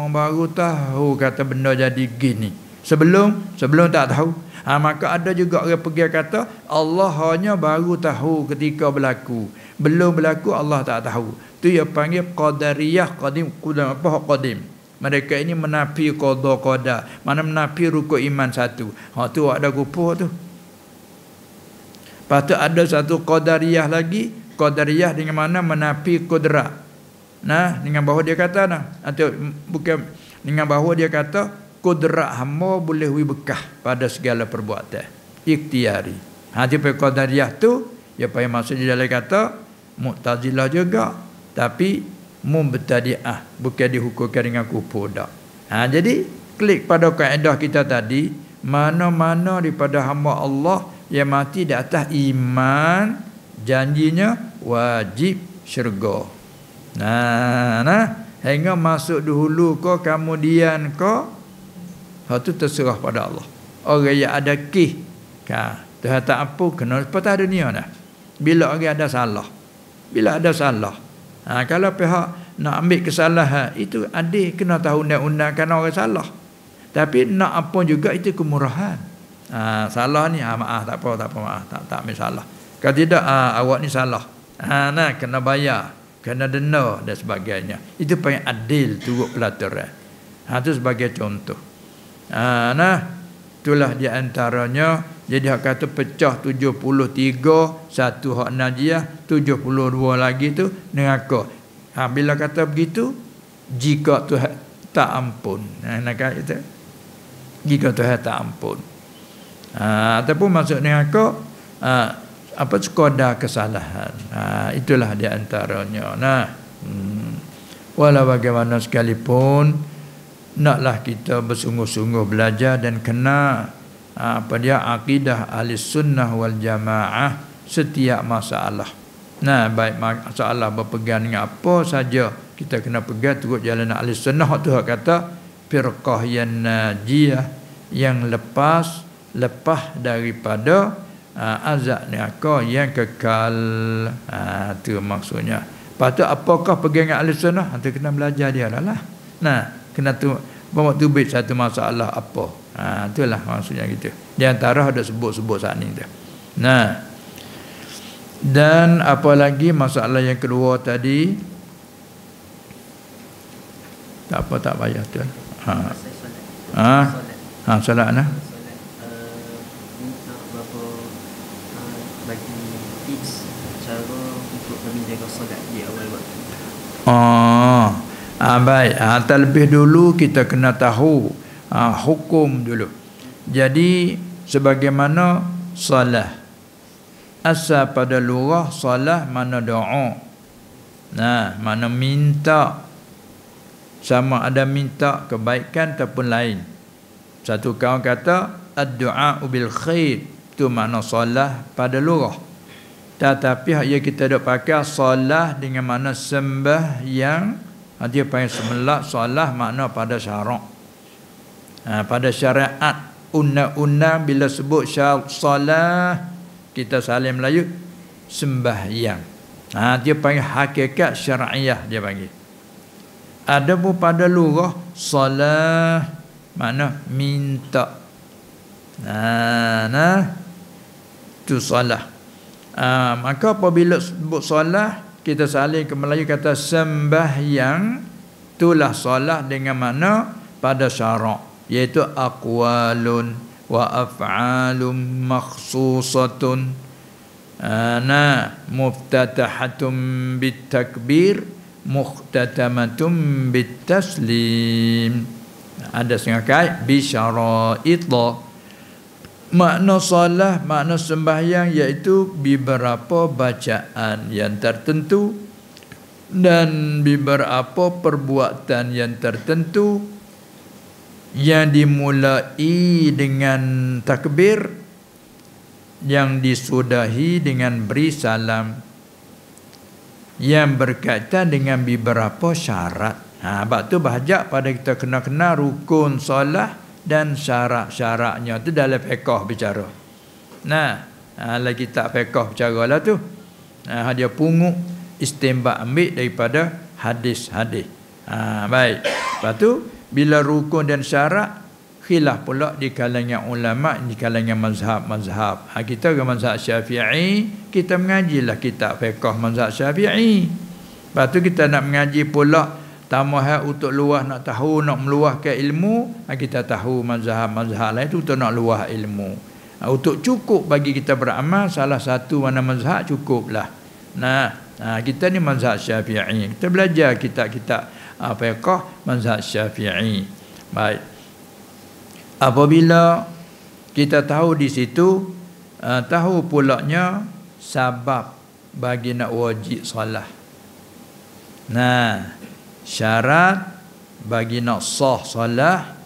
baru tahu kata benda jadi gini. Sebelum tak tahu. Maka ada juga orang pergi kata Allah hanya baru tahu ketika berlaku. Belum berlaku Allah tak tahu. Tu yang panggil Qadariyah qadim. Apa qadim? Mereka ini menafi qada qada. Mana menafi rukun iman satu. Tu ada kufur tu. Lepas tu ada satu Qadariyah lagi. Qadariyah dengan mana menafi qudrat. Dengan bahawa dia kata atau bukan dengan bahawa dia kata kudrat hamba boleh bekah pada segala perbuatan ikhtiari. Dia Qadariyah tu dia payah masuk di dalam kata Mu'tazilah juga, tapi mubtadi'ah, bukan dihukumkan dengan kufur dak. Jadi klik pada kaedah kita tadi, mana-mana daripada hamba Allah yang mati di atas iman, janjinya wajib syurga. Hingga masuk dahulu ko kemudian ko, itu terserah pada Allah. Orang yang ada kih, Tuhan tak apa kena patah dunia dah. Bila orang ada salah, kalau pihak nak ambil kesalahan, itu adik kena tahu undang-undang kerana orang salah. Tapi nak apa juga itu kemurahan. Salah ni maaf, tak apa maaf, tak ambil salah. Kalau tidak awak ni salah. Kena bayar, kena denda dan sebagainya. Itu paling adil turut pelaturan. Itu sebagai contoh. Itulah di antaranya. Jadi hak kata pecah 73, satu hak najiyah, 72 lagi tu neraka. Bila kata begitu, jika Tuhan tak ampun. Nak kata jika Tuhan tak ampun. Ataupun maksud ni apa sekadar kesalahan. Itulah di antaranya. Walau bagaimana sekalipun naklah kita bersungguh-sungguh belajar dan kena akidah ahli sunnah wal jamaah setiap masalah. Baik masalah berpegang dengan apa saja kita kena pegang turut jalan ahli sunnah. Tu kata firqah yang najiyah, yang lepas daripada azab neraka yang kekal. Tu maksudnya. Lepas tu apakah pegangan ahli sunnah? Kita kena belajar dia lah. Kena tu bawa tubik satu masalah apa. Itulah maksudnya gitu. Di antara ada sebut-sebut saat ni tu. Dan apa lagi masalah yang kedua tadi? Tak apa, tak payah tu. Solat nah. Minta berapa bagi tips cara untuk menjaga solat di awal waktu. Baik. Terlebih dulu kita kena tahu hukum dulu. Jadi sebagaimana salah, asal pada lurah salah mana doa. Mana minta, sama ada minta kebaikan ataupun lain. Satu kawan kata ad-du'a bil khair, tu makna salah pada lurah. Tetapi ya kita dok pakai salah dengan makna sembahyang. Dia panggil semelah salah makna pada syarak. Pada syariat undang-undang bila sebut salah, kita saling Melayu sembahyang. Dia panggil hakikat syar'iyah, dia panggil. Ada pun pada lurah salah makna minta. Tu salah. Maka apabila sebut salah, kita salin ke Melayu kata sembahyang, itulah salah dengan makna pada syarak, iaitu aqwalun wa af'alun makhsusatun muftatahatum bitakbir muhtatamatun bitaslim. Ada setengah kait bi syara'idlah. Makna salah, makna sembahyang iaitu beberapa bacaan yang tertentu dan beberapa perbuatan yang tertentu yang dimulai dengan takbir, yang disudahi dengan beri salam, yang berkaitan dengan beberapa syarat. Sebab tu bahajak pada kita kena rukun solat dan syarat-syaratnya tu dalam fiqh bicara. Lagi tak fiqh bicara lah tu. Dia pungut istinbat ambil daripada hadis-hadis. Baik. Lepas tu bila rukun dan syarat khilaf pula di kalangan ulama, di kalangan mazhab. Kita ke mazhab Syafi'i, kita mengajilah kitab fiqh mazhab Syafi'i. Lepas tu kita nak mengaji pula tamah untuk luah, nak tahu, nak meluahkan ilmu, kita tahu mazhab-mazhab lain tu untuk nak luah ilmu. Untuk cukup bagi kita beramal salah satu mana mazhab cukuplah. Kita ni mazhab Syafi'i. Kita belajar kitab-kitab fiqh mazhab Syafi'i. Baik. Apabila kita tahu di situ, tahu pulaknya sabab bagi nak wajib solat. Syarat bagi nak sah solat,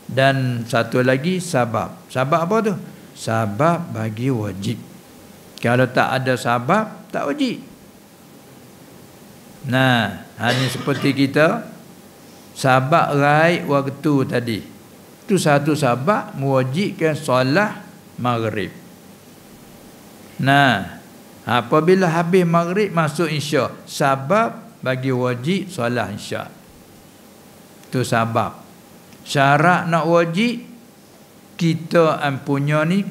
dan satu lagi sabab. Sabab apa tu? Sabab bagi wajib. Kalau tak ada sabab, tak wajib. Hanya seperti kita sabab raih waktu tadi. Itu satu sabab mewajibkan solat maghrib. Apabila habis maghrib masuk isya, sabab bagi wajib solat isya. Itu sabab. Syarat nak wajib, kita punya ni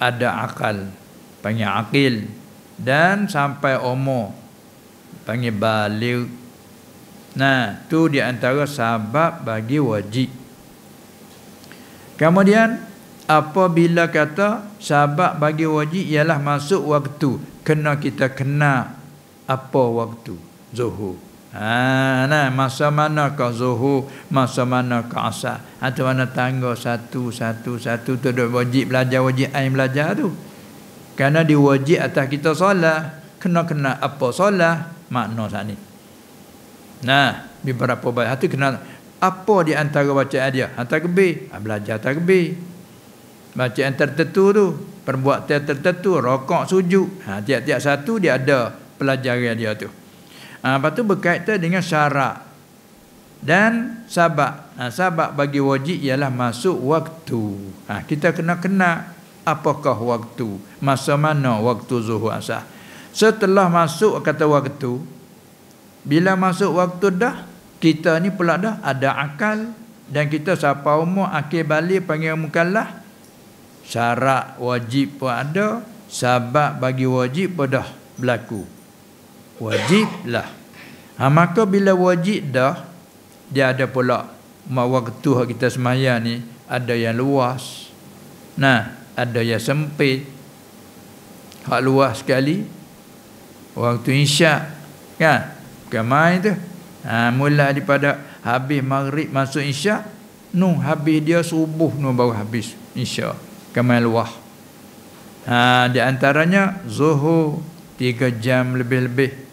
ada akal, panggil akil, dan sampai umur panggil baligh. Tu di antara sabab bagi wajib. Kemudian apabila kata sabab bagi wajib ialah masuk waktu, kena kita kena apa waktu? Zuhur. Nah, masa mana kau zuhur, masa mana kau asar. Atau mana tangga satu tu duk wajib belajar, wajib ain belajar tu. Kerana diwajib atas kita solat, kena apa solat, makna sat ni. Nah, beberapa baik hati kena apa di antara bacaan dia? Takbir, belajar takbir. Bacaan tertentu tu, perbuatan tertentu, rokok, sujud. Tiap-tiap satu dia ada pelajaran dia tu. Lepas tu berkaitan dengan syarat dan sabab. Sabab bagi wajib ialah masuk waktu. Kita kena apakah waktu, masa mana waktu zuhur asar. Setelah masuk kata waktu, bila masuk waktu dah, kita ni pula dah ada akal dan kita siapa umur akhir balik panggil mukallaf. Syarat wajib pun ada, sabab bagi wajib pun dah berlaku. Wajiblah. Maka bila wajib dah, dia ada pula waktu kita sembahyang ni ada yang luas. Nah, ada yang sempit. Hak luas sekali waktu isyak kan? Kemai tu. Mula daripada habis maghrib masuk isyak, habis dia subuh baru habis isyak. Kemai luas. Di antaranya zuhur 3 jam lebih-lebih.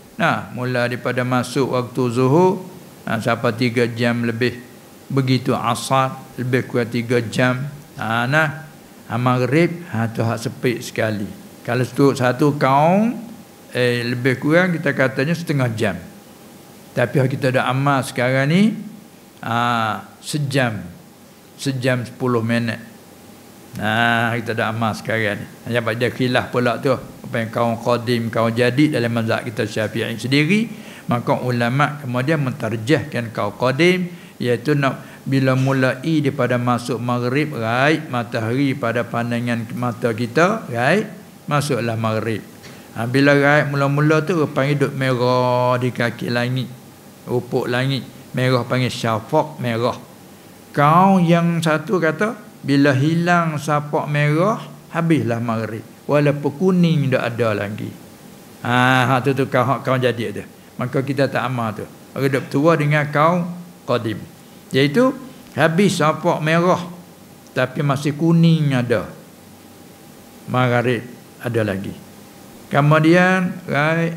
Mula daripada masuk waktu zuhur sampai 3 jam lebih. Begitu asar lebih kurang 3 jam. Maghrib tu hak sepit sekali. Kalau satu kaum lebih kurang kita katanya setengah jam. Tapi kita dah amal sekarang ni sejam 10 minit. Kita dah amal sekarang ni. Hanya pada khilaf pula tu. Apa yang kaum qadim, kaum jadid dalam mazhab kita Syafi'i sendiri, maka ulama kemudian mentarjahkan kaum qadim, iaitu nak bila mulai daripada masuk maghrib, matahari pada pandangan mata kita, masuklah maghrib. Bila mula-mula tu panggil duk merah di kaki langit, ufuk langit merah, panggil syafaq merah. Kau yang satu kata bila hilang syafaq merah, habislah maghrib. Walaupun kuning dah ada lagi. Tu kau jadi tu. Maka kita tak amal tu. Orang duk tua dengan kau qadim. Iaitu habis syafaq merah tapi masih kuning ada. Maghrib ada lagi. Kemudian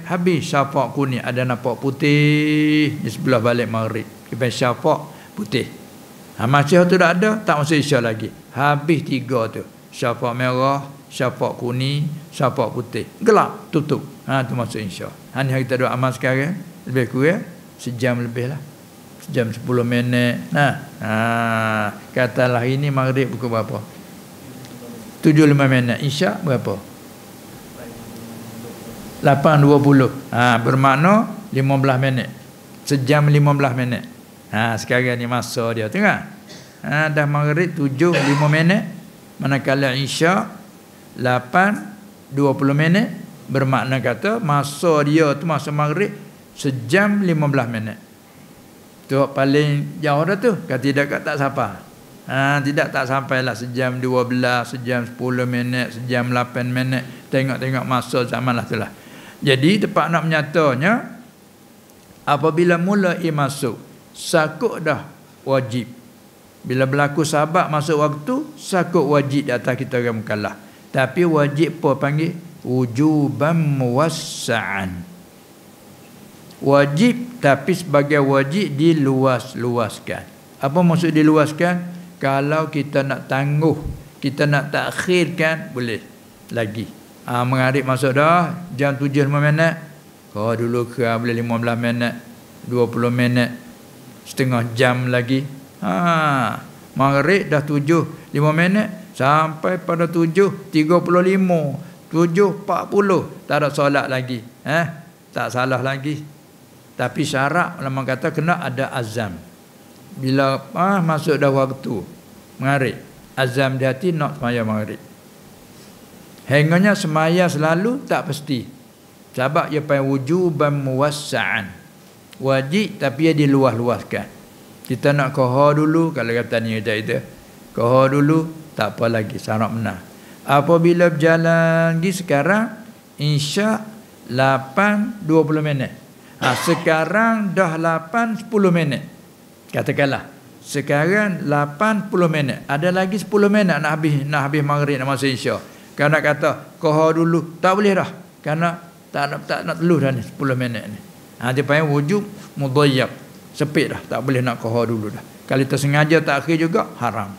habis syafaq kuning, ada nampak putih di sebelah balik maghrib. Kita syafaq putih. Masih tu dah ada, tak masuk isyak lagi. Habis 3 tu. Syafaq merah, syafaq kuning, syafaq putih. Gelap, tutup. Tu masuk isyak. Ni kita doa amal sekarang lebih kurang sejam lebih lah. Sejam 10 minit. Katalah ini maghrib pukul berapa? 7.5 minit. Isyak berapa? 8.20. Bermakna 15 minit. Sejam 15 minit. Sekarang ni masa dia tengok. Dah maghrib 7.5 minit. Manakala isyak 8.20 minit. Bermakna kata masa dia tu, masa maghrib sejam 15 minit. Tu paling jauh dah tu. Kalau tidak tak sampai. Tidak tak sampailah sejam 12, sejam 10 minit, sejam 8 minit. Tengok-tengok masa zaman lah tu lah. Jadi tempat nak menyatanya, apabila mulai masuk, sakut dah wajib. Bila berlaku sabab masuk waktu, sakut wajib di atas kita orang mukallaf. Tapi wajib apa panggil? Wujuban muwassa'an. Wajib tapi sebagai wajib diluas-luaskan. Apa maksud diluaskan? Kalau kita nak tangguh, kita nak takhirkan, boleh lagi. Maghrib masuk dah jam 7.5 minit. Kau dulu kira boleh 15 minit, 20 minit, setengah jam lagi. Maghrib dah 7.5 minit sampai pada 7.35, 7.40 tak ada solat lagi. Tak salah lagi. Tapi syarat ulama kata kena ada azam. Bila masuk dah waktu maghrib, azam di hati nak semaya maghrib. Hinganya semaya selalu tak pasti. Sebab ia panggil wujuban muwassa'an. Wajib tapi ia diluas-luaskan. Kita nak kohor dulu, kalau kata ni kita kohor dulu, tak apa lagi, syarat menang. Apabila berjalan lagi sekarang, insya 8.20 minit. Sekarang dah 8-10 minit. Katakanlah sekarang 80 minit. Ada lagi 10 minit nak habis maghrib nak masuk isyak. Kalau nak kata kohar dulu, tak boleh dah. Kerana tak nak teluh dah ni 10 minit ni. Dia panggil wujub mudhayyab. Sepit dah, tak boleh nak kohar dulu dah. Kalau tersengaja takhir juga haram.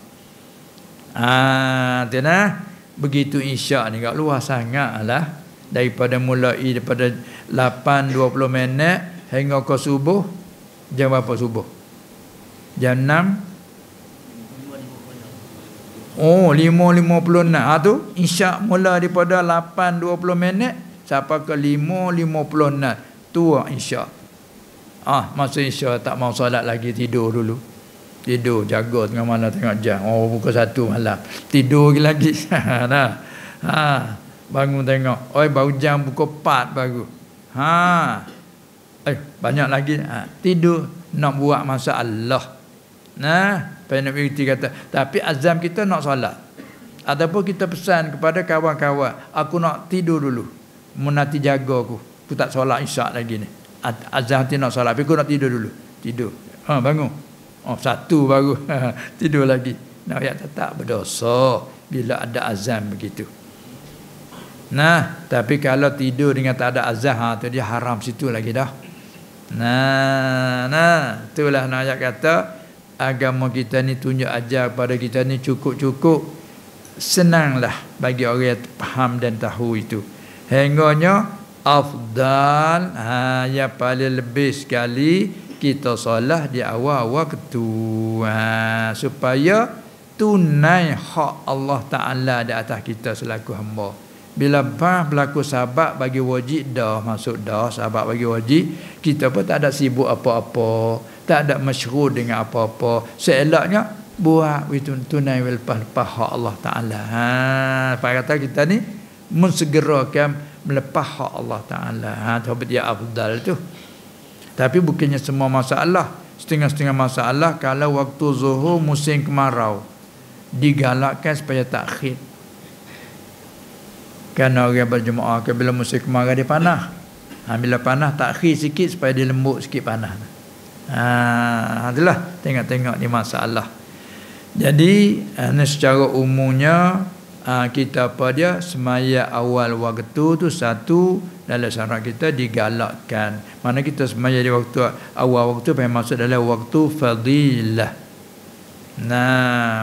Begitu isyak ni kat luar sangat lah. Daripada daripada 8.20 minit hingga ke subuh. Jam berapa subuh? Jam 6. 5.56. Tu isyak mula daripada 8.20 minit sampai ke 5.56. Tu isyak. Masa isyak tak mau solat lagi, tidur dulu. Tidur, jaga tengah malam tengok jam. Pukul 1 malam. Tidur lagi. Bangun tengok. Baru jam pukul 4 baru. Banyak lagi. Tidur. Nak buat masalah. Nak berhenti kata. Tapi azam kita nak solat. Ataupun kita pesan kepada kawan-kawan. Aku nak tidur dulu. Nanti jaga aku. Aku tak solat isyak lagi ni. Azam nanti nak solat. Tapi aku nak tidur dulu. Tidur. Bangun. 1 baru. Tidur lagi. Nak tak berdosa. Bila ada azam begitu. Tapi kalau tidur dengan tak ada azam, tu dia haram situ lagi dah. Itulah nak ayat kata agama kita ni tunjuk ajar pada kita ni cukup-cukup senanglah bagi orang yang faham dan tahu itu. Hingganya afdal yang paling lebih sekali kita solat di awal waktu supaya tunai hak Allah Ta'ala di atas kita selaku hamba. Bila berlaku sabab bagi wajib dah masuk dah sabab bagi wajib, kita pun tak ada sibuk apa-apa, tak ada masyghul dengan apa-apa. Seelaknya buat itu tunai lepas hak Allah Taala. Pak kata kita ni mensegerakan melepas hak Allah Taala. Tu dia afdal tu. Tapi bukannya semua masalah, setengah-setengah masalah kalau waktu zuhur musim kemarau digalakkan supaya takhir. Kerana orang berjemaah ke bila musim kemarau dia panah. Bila panah takhir sikit supaya dia lembut sikit panah. Itulah tengok-tengok ni masalah. Jadi secara umumnya kita apa dia semaya awal waktu tu satu dalam syarat kita digalakkan. Mana kita semaya di waktu awal waktu memang masuk dalam waktu fadilah.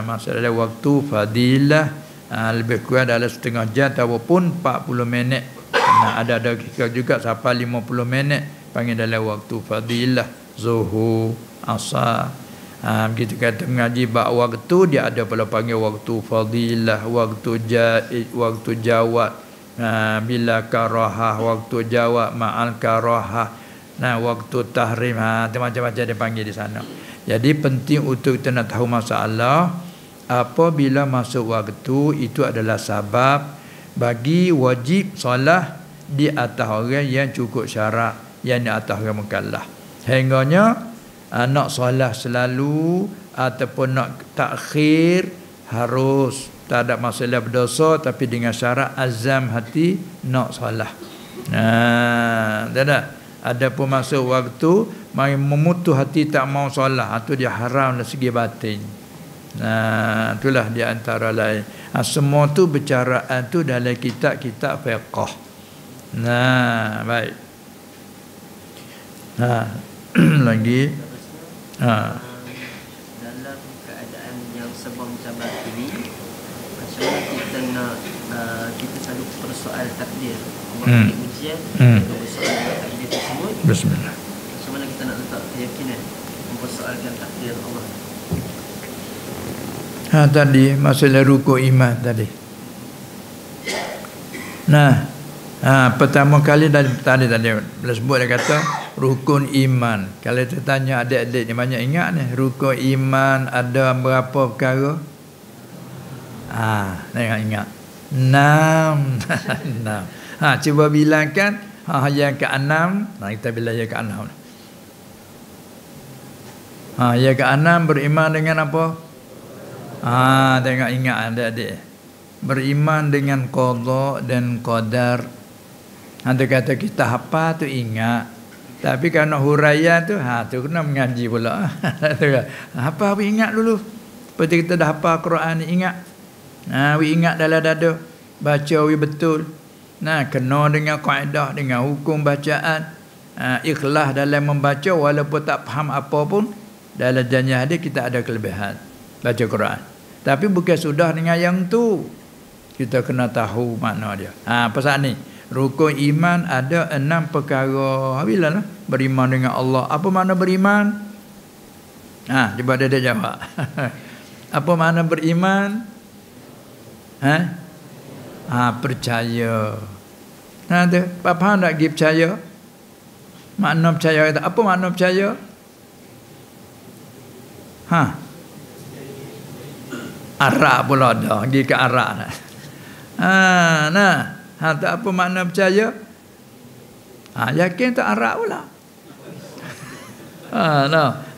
Masuk dalam waktu fadilah. Lebih kurang dalam setengah jam ataupun 40 minit. Ada juga sampai 50 minit panggil dalam waktu fadilah, zuhur, asar. Begitu kata mengaji bab waktu dia ada pula panggil waktu fadilah, waktu jaid, waktu jawab, bila karahah, waktu jawab ma'al karahah, waktu tahrim, macam-macam dia panggil di sana. Jadi penting untuk kita nak tahu masalah. Apabila masuk waktu itu adalah sebab bagi wajib solat di atas orang yang cukup syarat, yang di atas orang mukallaf. Hingganya nak solat selalu ataupun nak takhir harus tak ada masalah berdosa, tapi dengan syarat azam hati nak solat. Ada pun masuk waktu mai memutuh hati tak mau solat, itu dia haram dari segi batin. Itulah di antara lain. Semua tu bercaraan tu dalam kitab-kitab fiqh. Baik. Lagi. Dalam keadaan yang serba mencabar ini, macam mana kita nak kita selalu persoal takdir. Allah beri ujian, kita bersoal takdir tersebut. Bismillah. Macam mana kita nak letak keyakinan mempersoalkan takdir Allah? Tadi masalah rukun iman tadi. Pertama kali tadi bila sebut dia kata rukun iman. Kalau kita tanya adik-adik ni banyak ingat ni rukun iman ada berapa perkara? Ingat. 6. Cuba bilangkan yang ke-6. Kita bilang yang ke-6. Yang ke-6 beriman dengan apa? Tengok ingat adik-adik. Beriman dengan qada dan qadar. Ada kata kita apa tu ingat. Tapi kalau huraian tu, tu kena mengaji pula. Apa we ingat dulu. Seperti kita dah hafal Quran ni, ingat. We ingat dalam dada. Baca we betul. Kena dengan kaedah, dengan hukum bacaan. Ikhlas dalam membaca walaupun tak faham apa pun. Dalam janji hadis kita ada kelebihan baca Quran. Tapi bukan sudah dengan yang tu. Kita kena tahu makna dia. Pasal ni, rukun iman ada 6 perkara. Bila lah beriman dengan Allah. Apa makna beriman? Cuba dia jawab. Apa makna beriman? Percaya. Tu, faham tak pergi percaya? Makna percaya itu apa makna percaya? Arak pula dah, pergi ke arak. Tak apa makna percaya? Yakin tak arak pula.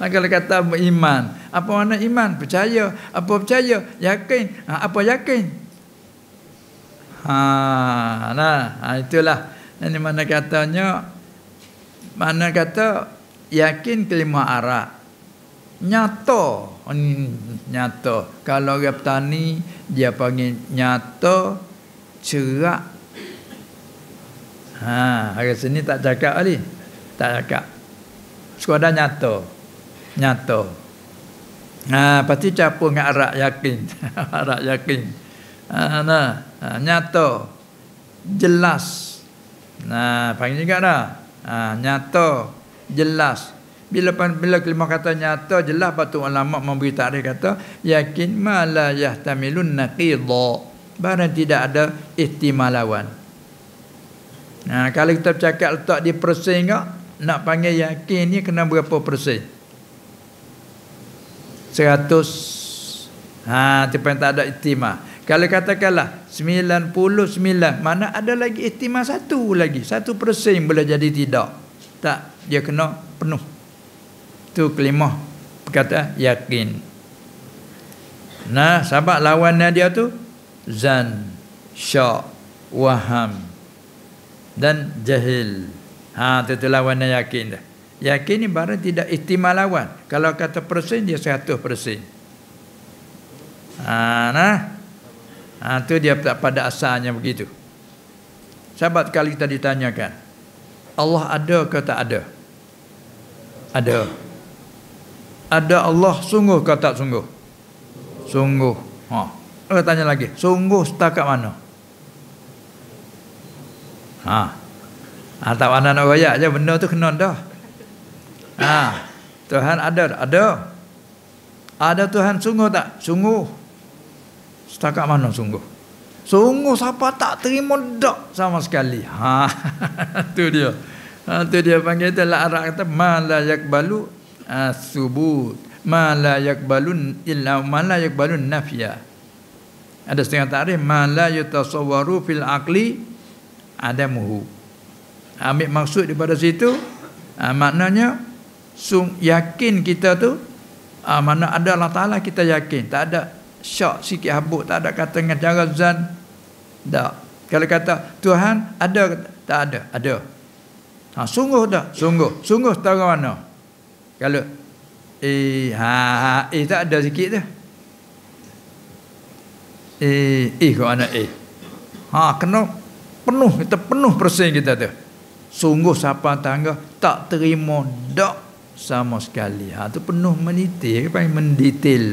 Kalau kata beriman, apa makna iman? Percaya. Apa percaya? Yakin. Apa yakin? Itulah. Ini mana katanya? Mana kata yakin kelima arak. Nyata. Kalau orang petani dia panggil nyata cerak. Hari sini tak cakap kali. Tak cakap. Sekadar nyata. Pasti campur dengan arak yakin. Arak yakin. Nyata. Jelas. Panggil juga dah. Nyata. Jelas. Bila kelima kata nyata jelas, patut ulama memberi takrif kata yakin ma la yahtamilun naqidha, barang tidak ada ihtimal lawan. Kalau kita bercakap letak di persen ke, nak panggil yakin ni kena berapa persen? 100. Itu pun tak ada ihtimal. Kalau katakanlah 99, mana ada lagi ihtimal 1 lagi, 1% boleh jadi tidak. Tak, dia kena penuh. Itu kelima perkataan yakin. Sebab lawannya dia tu zan, syak, waham dan jahil. Itu lawannya yakin dah. Yakin ni barang tidak ihtimal lawan. Kalau kata persen dia 100%. Itu dia pada asalnya begitu. Sahabat kali kita ditanyakan, Allah ada ke tak ada? Ada. Ada Allah sungguh ke tak sungguh? Sungguh. Tanya lagi, sungguh setakat mana? Tak mana nak royak je, benda tu kena dah. Tuhan ada. Ada Tuhan sungguh tak? Sungguh. Setakat mana sungguh? Sungguh siapa tak terima dak sama sekali. Tu dia. Tu dia panggil tu la Arab kata ma la yakbalu subut, ma la yakbalun illa ma la yakbalun nafya. Ada setengah takrif ma la yatasawwaru fil aqli adamuhu. Ambil maksud daripada situ, maknanya yakin kita tu mana ada Allah Taala kita yakin, tak ada syak sikit habuk, tak ada kata dengan cara zan. Tak. Kalau kata Tuhan ada tak ada? Ada. Sungguh tak? Sungguh. Sungguh setara mana? Kalau tak ada sikit tu. Kau anak kena penuh, kita penuh persen kita tu. Sungguh siapa tangga tak terima dak sama sekali. Tu penuh mendetail, panggil mendetail.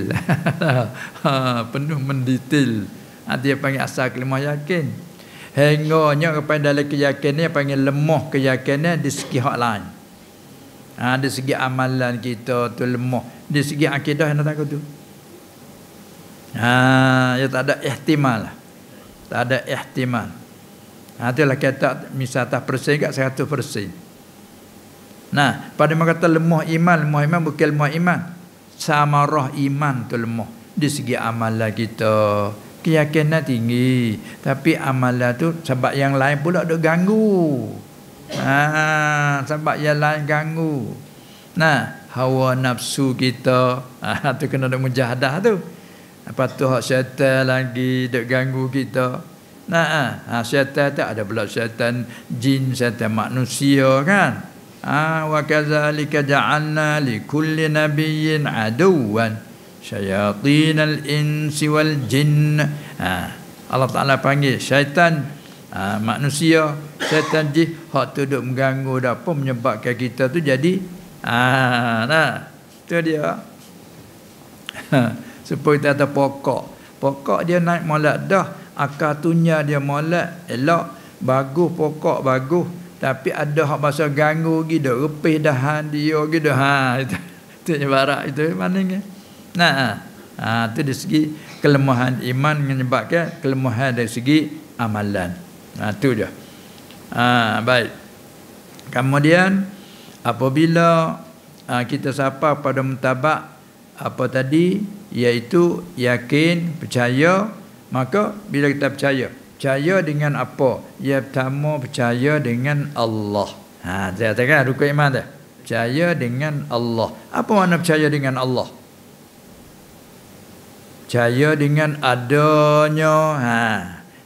Penuh mendetail. Dia panggil asal kelima yakin. Hingga kepada dalam keyakinan panggil lemah keyakinan di segi hak lain. Di segi amalan kita tu lemah. Di segi akidah yang takut tu. Ya tak ada ihtimal. Tak ada ihtimal. Itulah kata misal tak persen kat 100%. Pada kata lemah iman bukan lemah iman. Samarah iman tu lemah. Di segi amalan kita. Keyakinan tinggi. Tapi amalan tu sebab yang lain pula duk ganggu. Sebab yang lain ganggu. Hawa nafsu kita tu kena ada mujahadah tu. Lepas tu hak syaitan lagi duk ganggu kita. Syaitan tu ada pula syaitan jin, syaitan manusia kan. Wa kadzalika ja'alna likulli nabiyyin aduwan syayatinal insi wal jinn. Allah Taala panggil syaitan manusia, syaitan jin hak tu duk mengganggu dak apa menyebabkan kita tu jadi tu dia. Supaya kita ada pokok dia naik molek dah, akar tunya dia molek elok bagus, pokok bagus, tapi ada hak bahasa ganggu gitu, repih dahan dia gitu. Itu ibarat itu maknanya. Itu dari segi kelemahan iman menyebabkan kelemahan dari segi amalan. Itu dia. Baik. Kemudian apabila kita sapa pada mutabak apa tadi, iaitu yakin, percaya, maka bila kita percaya dengan apa? Ya pertama percaya dengan Allah. Saya katakan rukun iman dah. Percaya dengan Allah. Apa makna percaya dengan Allah? Percaya dengan adanya,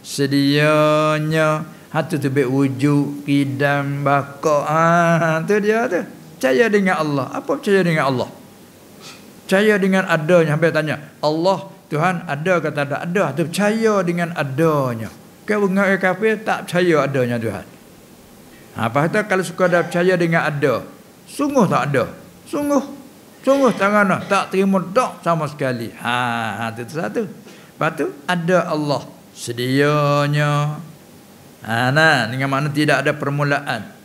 sedianya, tu tebik wujud, qidam, baqa. Tu dia tu. Percaya dengan Allah. Apa percaya dengan Allah? Percaya dengan adanya. Sampai tanya, Allah, Tuhan ada kata tak ada? Tu percaya dengan adanya. Kau orang kafir tak percaya adanya Tuhan. Apa kata kalau sekadar percaya dengan ada, sungguh tak ada. Sungguh tangan tak terima tak sama sekali. Itu satu. Lepas tu ada Allah sedianya. Dengan makna tidak ada permulaan.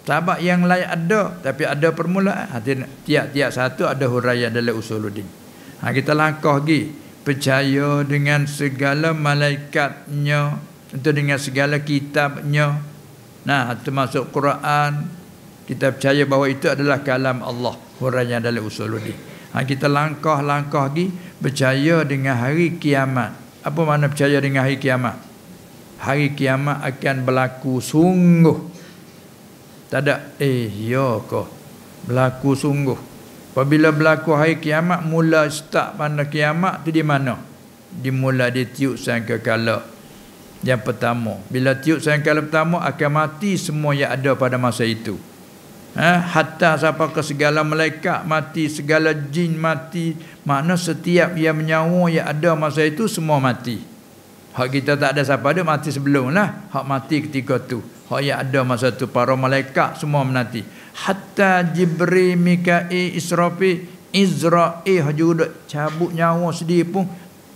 Sebab yang lain ada, tapi ada permulaan. Tiap-tiap satu ada huraian dalam usuluddin. Kita langkah lagi. Percaya dengan segala malaikatnya, itu dengan segala kitabnya. Termasuk Quran. Kita percaya bahawa itu adalah kalam Allah, huraian dalam usuluddin. Kita langkah-langkah lagi. Percaya dengan hari kiamat. Apa makna percaya dengan hari kiamat? Hari kiamat akan berlaku sungguh. Tak ada ya kau berlaku sungguh. Apabila berlaku hari kiamat, mula start pada kiamat tu di mana? Dimula di tiup sangkakala yang pertama. Bila tiup sangkakala pertama akan mati semua yang ada pada masa itu. Hatta sampai ke segala malaikat mati, segala jin mati. Makna setiap yang menyawa yang ada masa itu semua mati. Hak kita tak ada siapa ada mati sebelum lah. Hak mati ketika tu. Hak yang ada masa tu para malaikat semua mati. Hatta Jibril, Mikail, Israfil, Izrail juga cabut nyawa sedih pun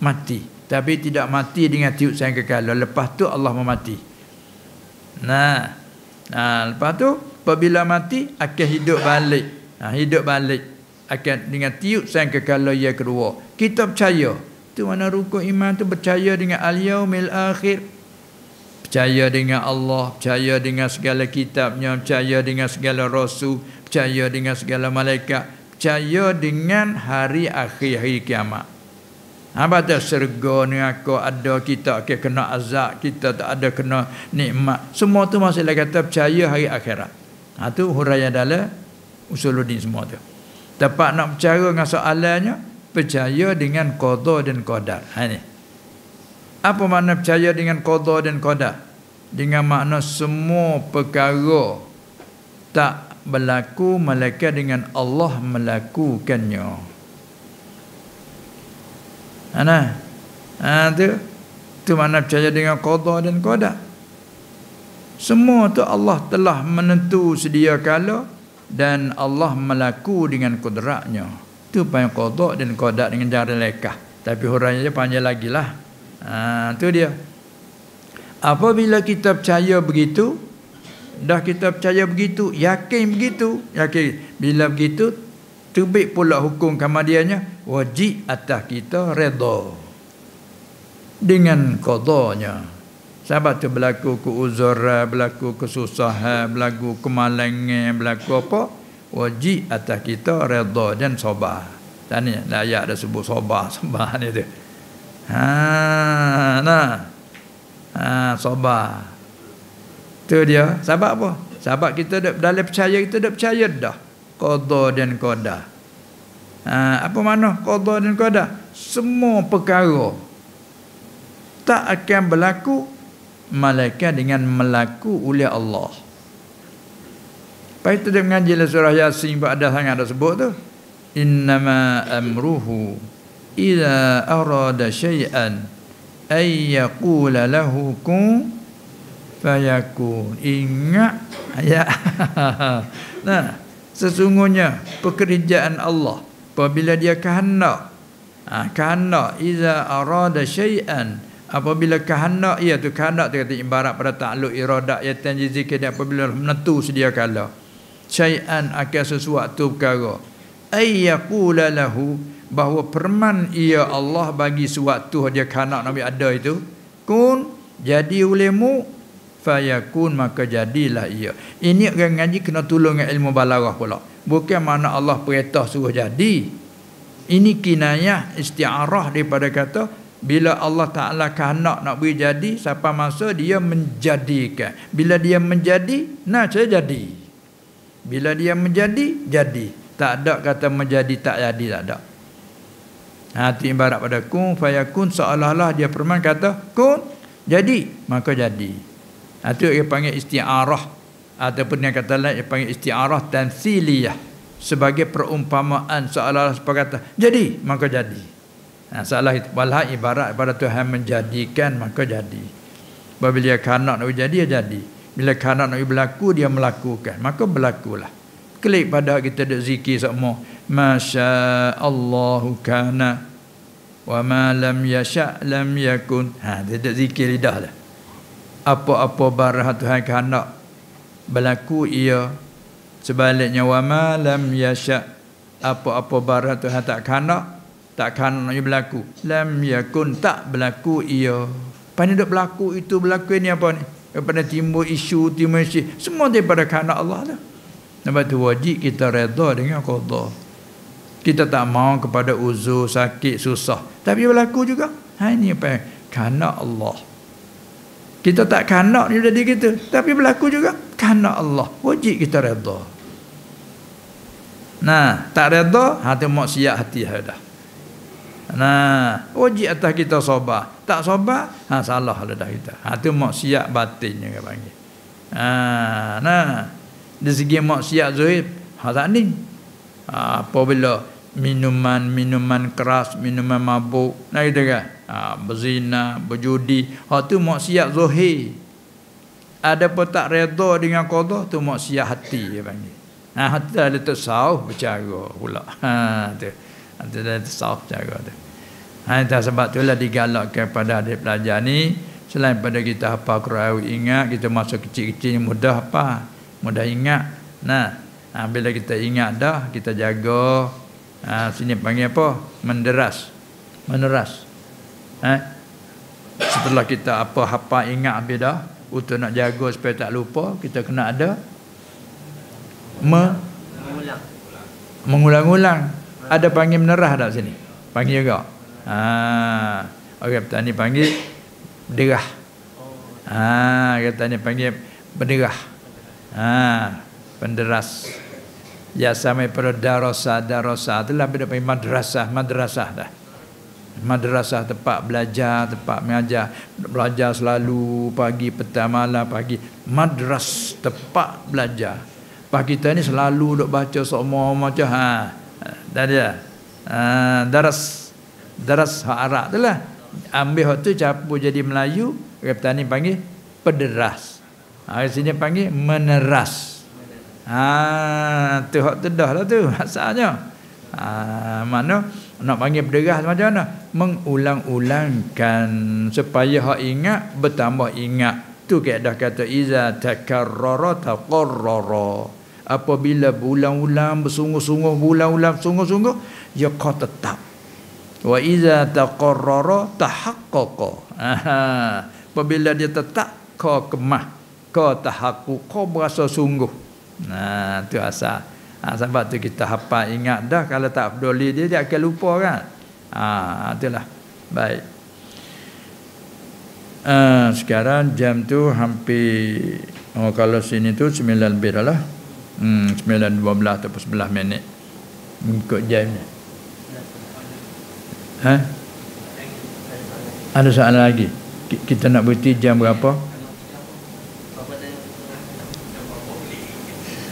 mati. Tapi tidak mati dengan tiup sangkakala. Lepas tu Allah memati. Lepas tu apabila mati akan hidup balik. Hidup balik akan dengan tiup sangkakala yang kedua. Kita percaya. Tu mana rukun iman tu, percaya dengan al-yaumil akhir. Percaya dengan Allah, percaya dengan segala kitabnya, percaya dengan segala rasul, percaya dengan segala malaikat, percaya dengan hari akhir, hari kiamat. Apa tu syurga ni aku ada, kita akan kena azab, kita tak ada kena nikmat. Semua tu masalah kata percaya hari akhirat. Tu huraian dalam usuluddin semua tu. Tepat nak percaya dengan soalannya, percaya dengan qada dan qadar. Ni. Apa makna percaya dengan qada dan qadar? Dengan makna semua perkara tak berlaku melainkan dengan Allah melakukannya. Tu makna percaya dengan qada dan qadar. Semua tu Allah telah menentu sedia kala dan Allah melaku dengan kudratnya. Tu panggil qada dan qadar dengan cara lekah. Tapi huraiannya panjang lagi lah. Tu dia. Apabila kita percaya begitu, dah kita percaya begitu, yakin begitu, yakin. Bila begitu, terbit pula hukum kemudiannya, wajib atas kita redha dengan qadanya. Sebab tu berlaku keuzur, berlaku kesusahan, berlaku kemalangan, berlaku apa? Wajib atas kita redha dan sabar. Tanya, ayat dah sebut sabar ni tu. Sabar. Tu dia. Sebab apa? Sebab kita dalam percaya, kita dah percaya dah qada dan qadar. Apa makna qada dan qadar? Semua perkara tak akan berlaku malaikat dengan melaku oleh Allah. Lepas itu dia mengaji surah Yasin ada sangat ada sebut tu. Innama amruhu idza arada syai'an ay yaqula lahu kun fayakun. Ingat ayat. Nah, sesungguhnya pekerjaan Allah apabila dia kehendak. Kehendak idza arada syai'an, apabila kehendak ia tu kehendak tu kata ibarat pada takluk iradat ya tanjizi dia apabila menentu sedia kala syai'an akan sesuatu perkara ay yaqula lahu, bahawa firman ia Allah bagi suatu dia kehendak Nabi ada itu, kun jadi olehmu fayakun maka jadilah ia. Ini orang ngaji kena tolong dengan ilmu balaghah pula. Bukan mana Allah perintah suruh jadi. Ini kinayah isti'arah daripada kata bila Allah Ta'ala kehendak nak beri jadi, sampai masa dia menjadikan. Bila dia menjadi, saya jadi. Bila dia menjadi, jadi. Tak ada kata menjadi tak jadi, tak ada. Itu ibarat pada kun fayakun, seolah-olah dia firman kata kun jadi maka jadi. Itu dia panggil isti'arah, ataupun yang kata lain dia panggil isti'arah tansiliyah, sebagai perumpamaan seolah-olah kata jadi maka jadi. Salah itu malah ibarat pada Tuhan menjadikan maka jadi. Bila dia kanak nak jadi dia jadi. Bila kanak nak berlaku dia melakukan maka berlakulah. Klik pada kita duk zikir semua masya Allahu kana wa ma lam yasha lam yakun. Dia duk zikir lidah lah. Apa-apa barang Tuhan kehendak berlaku ia. Sebaliknya wa ma lam yasha, apa-apa barang Tuhan tak kehendak nak berlaku, lam yakun tak berlaku ia. Pandai duk berlaku itu berlaku ini apa ni? Daripada timbul isu semua daripada kehendak Allah lah. Sebab tu wajib kita redha dengan qada. Kita tak mau kepada uzur, sakit, susah, tapi berlaku juga. Ini apa? Kehendak Allah. Kita tak kehendak ni jadi kita, tapi berlaku juga kehendak Allah. Wajib kita redha. Tak redha, hati maksiat hati dah. Wajib atas kita sabar. Tak sabar, salah lah dah kita. Itu maksiat batinnya dia panggil. Dari segi maksiat zahir, tak ni. Apabila minuman keras, minuman mabuk, kita kan, berzina, berjudi, itu maksiat zahir. Ada pun tak redha dengan qada, tu maksiat hati dia panggil. Hati ada tersawuf bercara pula. Tu. Ada tasawuf cara tu. Sebab itulah digalakkan kepada adik pelajar ni, selain pada kita hafal Quran, ingat kita masa kecil-kecil mudah apa, mudah ingat. Bila kita ingat dah, kita jaga. Sini panggil apa? Meneras. Setelah kita hafal ingat habis dah, untuk nak jaga supaya tak lupa, kita kena ada mengulang-ulang. Ada panggil menerah tak sini? Panggil juga. Orang petani panggil berderah. Orang petani panggil berderah. Penderas. Ya sampai pada darasa itulah benda panggil madrasah dah. Madrasah tempat belajar, tempat mengajar. Belajar selalu pagi, petang, malam, pagi. Madras tempat belajar. Pak kita ni selalu duk baca semua macam tadi daras Arab tu lah. Ambil hak tu campur jadi Melayu, orang petani panggil pederas. Sini panggil meneras. Tu hak tu dah lah tu masalahnya. Mana nak panggil pederas macam mana? Mengulang-ulangkan supaya hak ingat bertambah ingat. Tu kaedah kata iza takarrara taqarrara. Apabila berulang-ulang bersungguh-sungguh, ya kau tetap. Wa iza taqarrara tahaqqaqa. Apabila dia tetap, kau kemah, kau tahaqquk, kau berasa sungguh. Tu asal. Sebab tu kita hafal ingat dah. Kalau tak peduli dia akan lupa kan. Itulah. Baik. Sekarang jam tu hampir kalau sini tu 9 lebih dah lah. 9.12 atau 11 minit mengikut jamnya. Ada soalan lagi? Kita nak berhenti jam berapa?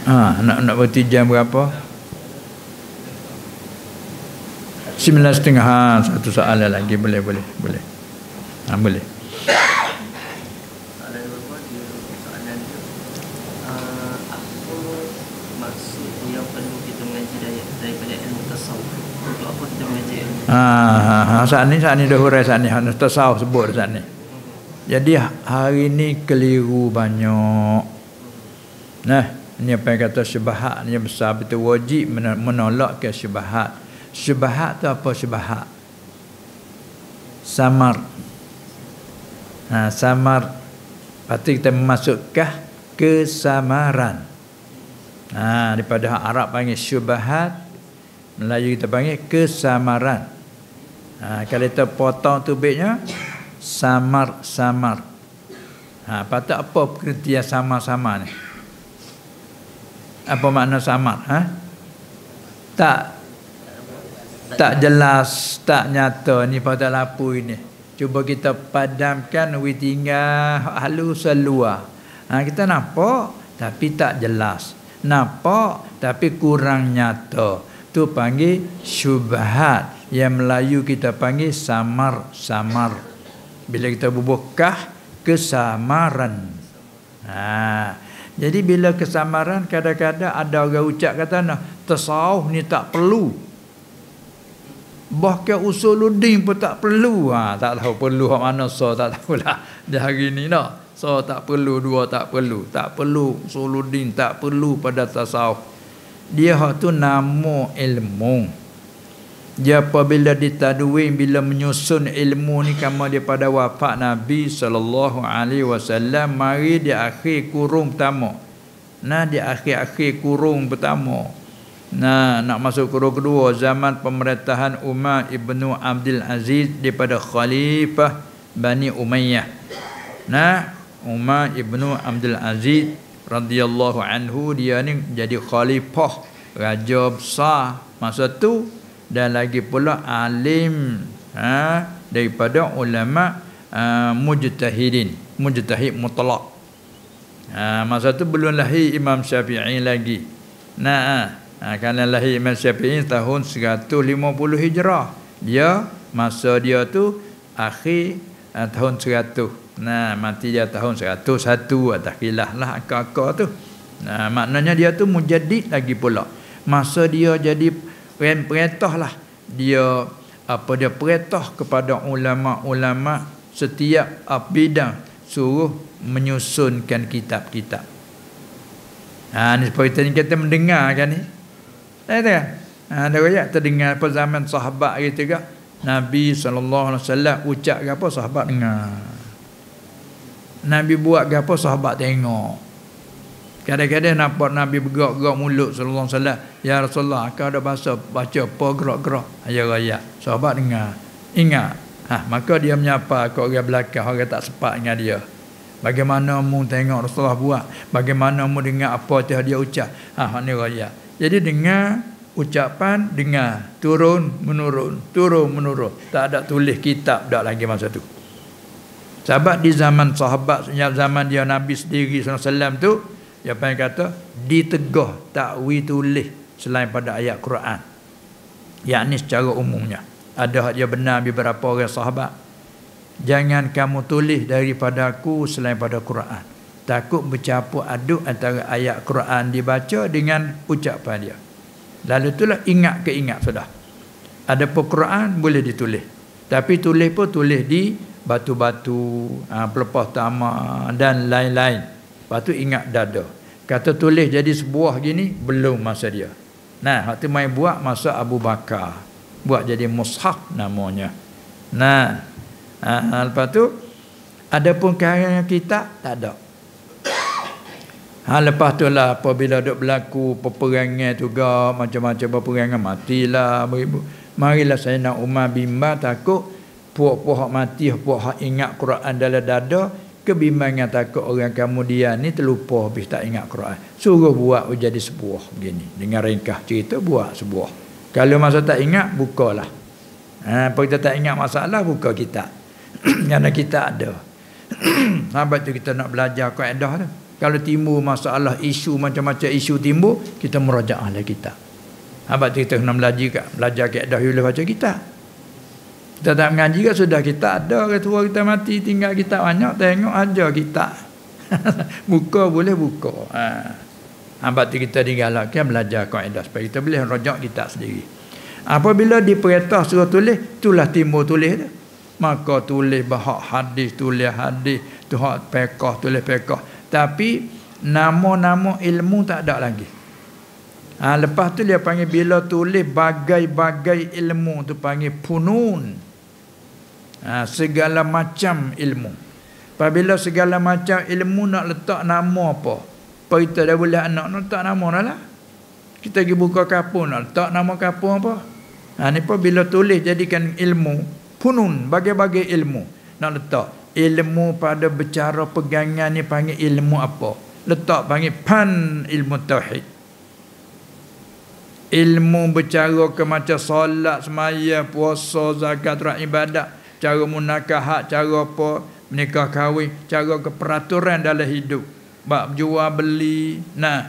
Nak berhenti jam berapa? 9.30. Satu soalan lagi boleh. Boleh. Soalan berapa dia soalan dia. Apa maksud yang perlu kita mengaji daripada ilmu tasawuf? Untuk apa kita mengaji ilmu? Saat ni dah hurai saat ni tasawuf sebut saat ni. Jadi hari ni keliru banyak. Nah, ini apa yang kata syubhat ni besar betul, wajib menolak ke syubhat. Syubhat tu apa syubhat? Samar. Samar. Pasti kita memasukkan kesamaran. Daripada Arab panggil syubhat, Melayu kita panggil kesamaran. Kalau kita potong tubiknya samar. Patut apa pengertian sama-sama ni? Apa makna samar? Tak jelas, tak nyata ni pada lapu ini. Cuba kita padamkan tinggal halus seluar. Kita nampak tapi tak jelas. Nampak tapi kurang nyata. Tu panggil syubhat. Yang Melayu kita panggil samar. Bila kita bubuhkah kesamaran. Jadi bila kesamaran, kadang-kadang ada orang ucap kata tasawuf ni tak perlu. Bahkan usuluddin pun tak perlu. Tak tahu perlu mana tak tahulah. Di hari ni tak perlu, dua tak perlu. Tak perlu usuluddin, tak perlu pada tasawuf. Dia tu nama ilmu. Dia apabila ditaduin, bila menyusun ilmu ni kama daripada wafat Nabi SAW, mari di akhir kurung pertama. Di akhir kurung pertama. Nak masuk kurung kedua, zaman pemerintahan Umar ibnu Abdul Aziz daripada Khalifah Bani Umayyah. Umar ibnu Abdul Aziz radhiyallahu anhu, dia ni jadi khalifah, raja besar masa tu, dan lagi pula alim daripada ulama mujtahid mutlak. Masa tu belum lahir Imam Syafi'i lagi. Kerana lahir Imam Syafi'i tahun 150 Hijrah. Masa dia tu akhir tahun 100. Mati dia tahun 101, atas khilaf lah akak-akak tu. Maknanya dia tu mujaddid lagi pula. Masa dia jadi perintah lah, dia perintah kepada ulama-ulama setiap bidang, suruh menyusunkan kitab-kitab. Ni seperti kita mendengar kan ni. Ada ayat terdengar pada zaman sahabat gitu ke, Nabi SAW ucap ke apa, sahabat dengar. Nabi buat ke apa, sahabat tengok. Kadang-kadang nampak Nabi bergerak-gerak mulut sallallahu alaihi wasallam, ya Rasulullah, kau ada baca apa gerak-gerak ayat-ayat. Sahabat dengar, ingat. Maka dia menyapa ke orang belakang, orang tak sepat dengan dia. Bagaimana mu tengok Rasulullah buat? Bagaimana mu dengar apa dia ucap? Ni ayat. Jadi dengar ucapan, dengar, turun menurun. Tak ada tulis kitab dak lagi masa tu. Sahabat di zaman sahabat, zaman dia Nabi sendiri sallallahu alaihi wasallam tu, apa yang kata ditegah takwi tulis selain pada ayat Quran, yakni secara umumnya. Ada dia benar beberapa orang sahabat, jangan kamu tulis daripada aku selain pada Quran, takut bercampur aduk antara ayat Quran dibaca dengan ucapan dia. Lalu itulah ingat sudah. Ada pun Quran boleh ditulis, tapi tulis pun tulis di batu-batu, pelepah tamak dan lain-lain. Lepas tu ingat dada. Kata tulis jadi sebuah gini, belum masa dia. Waktu main buat masa Abu Bakar. Buat jadi mushaf namanya. Lepas tu ada pun karya kita tak ada. Lepas tu lah apabila duk berlaku peperangan tu macam-macam peperangan, matilah beribu. Marilah Sayyidina Umar bimbang takut puak-puak mati, puak ingat Quran dalam dada. Kebimbangan takut orang kemudian ni terlupa habis tak ingat Quran. Suruh buat jadi sebuah begini. Dengan ringkas cerita buat sebuah. Kalau masa tak ingat, bukalah. Kalau kita tak ingat masalah, buka kitab. Kerana kita ada. Sebab tu kita nak belajar kaedah tu. Kalau timbul masalah isu macam-macam isu timbul, kita merajaah lah kita. Abang kita kena belajar kaedah ulil baca kita. Kita tak mengaji kan sudah kita ada ke tua kita mati tinggal kita banyak tengok aja kita. Buka boleh buka. Abang kita digalakkan belajar kaedah supaya kita boleh rajak kita sendiri. Apabila diperintah suruh tulis, itulah timbul tulis tu. Maka tulis bahak hadis, tulis hadis, tu hak fiqh, tulis fiqh. Tapi nama-nama ilmu tak ada lagi. Lepas tu dia panggil bila tulis bagai-bagai ilmu tu panggil funun. Segala macam ilmu. Apabila segala macam ilmu nak letak nama apa? Kita dah boleh anak nak letak nama dah lah. Kita pergi buka kapur nak letak nama kapur apa? Ni pun bila tulis jadikan ilmu funun, bagai-bagai ilmu nak letak. Ilmu pada bercara pegangan ni panggil ilmu apa? Letak panggil pan ilmu tauhid. Ilmu bercara ke macam solat, semaya, puasa, zakat, ibadat, cara munakahat, cara apa, menikah kahwin, cara keperaturan dalam hidup, bab jual beli. Nah,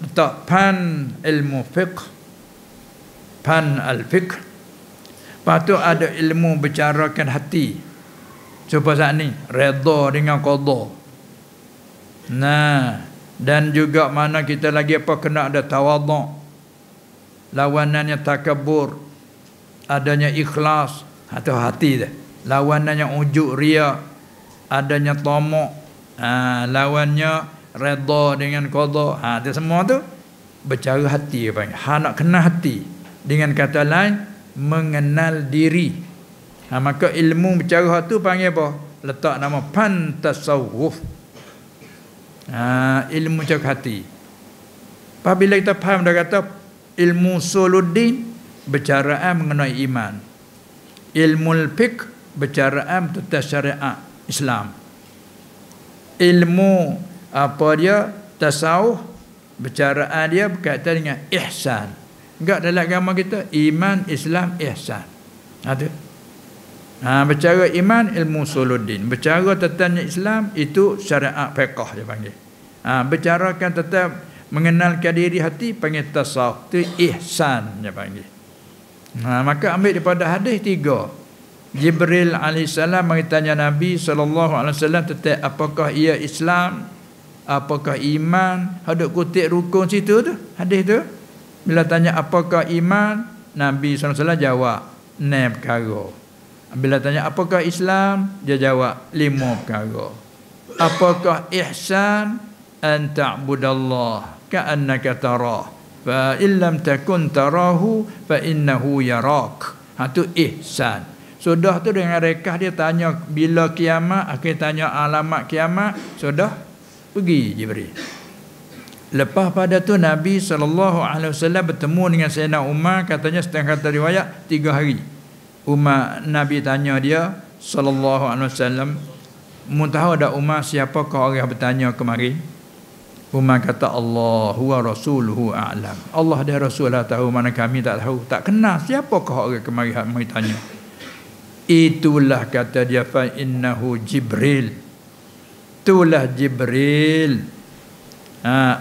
letak pan ilmu fiqh, pan al-fiqh. Lepas tu ada ilmu bercarakan hati. Cuba saat ni redha dengan qada. Nah, dan juga mana kita lagi apa kena ada tawaduk. Lawanannya takabur, adanya ikhlas atau hati dah. Lawanannya ujub riya, adanya tamak. Lawannya redha dengan qada. Itu semua tu bercara hati apa? Nak kena hati. Dengan kata lain mengenal diri. Maka ilmu bercara tu panggil apa? Letak nama pan tasawuf. Ilmu bercara hati. Apabila kita faham dah kata ilmu usuluddin bercaraan mengenai iman. Ilmu fiqh bercaraan tentang syariat Islam. Ilmu apa dia? Tasawuf bercaraan dia berkaitan dengan ihsan. Enggak dalam agama kita iman, Islam, ihsan. Ada. Bercara iman ilmu usuluddin, bercara tentang Islam itu syariat fiqh dia panggil. Bercarakan tentang mengenalkan diri hati panggil tasawuf, tu ihsan dia panggil. Maka ambil daripada hadis 3. Jibril alaihissalam bertanya Nabi SAW tentang apakah ia Islam, apakah iman. Hadap kutip rukun situ tu, hadis tu. Bila tanya apakah iman, Nabi SAW jawab 6 perkara. Bila tanya apakah Islam, dia jawab 5 perkara. Apakah ihsan? An ta'budallah ka'annaka tarah fa illam takun tarahu fa innahu yarak. Itu ihsan. Sudah tu dengan rekah dia tanya bila kiamat, akhir tanya alamat kiamat, sudah pergi Jibril. Lepas pada tu Nabi SAW bertemu dengan Sayyidina Umar, katanya setengah kata riwayat 3 hari. Umar, Nabi tanya dia SAW, mu tahu ada Umar siapakah orang bertanya kemari? Umar kata Allahu wa rasuluhu a'lam. Allah dan Rasulullah tahu, mana kami tak tahu. Tak kenal siapakah orang kemari tanya. Itulah kata dia fa innahu Jibril. Itulah Jibril.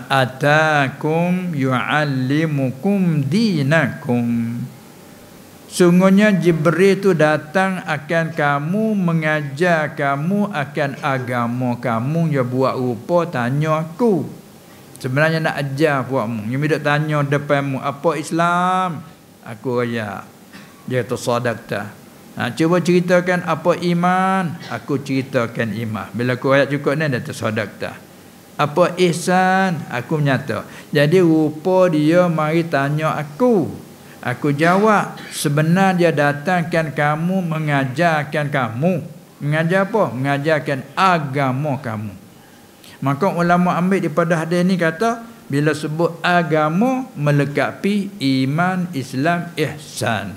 Atakum yu'allimukum dinakum. Sungguhnya Jibril itu datang akan kamu, mengajar kamu akan agama kamu. Dia buat rupa tanya aku. Sebenarnya nak ajar buatmu. Dia tidak tanya depanmu apa Islam. Aku raya. Dia kata sadaqta. Cuba ceritakan apa iman. Aku ceritakan iman. Bila aku ayat cukup ni dia kata sadaqta. Apa ihsan? Aku menyata. Jadi rupa dia mari tanya aku. Aku jawab, sebenarnya dia datangkan kamu, mengajarkan kamu. Mengajar apa? Mengajarkan agama kamu. Maka ulama ambil daripada hadis ni kata, bila sebut agama melengkapi iman, Islam, ihsan.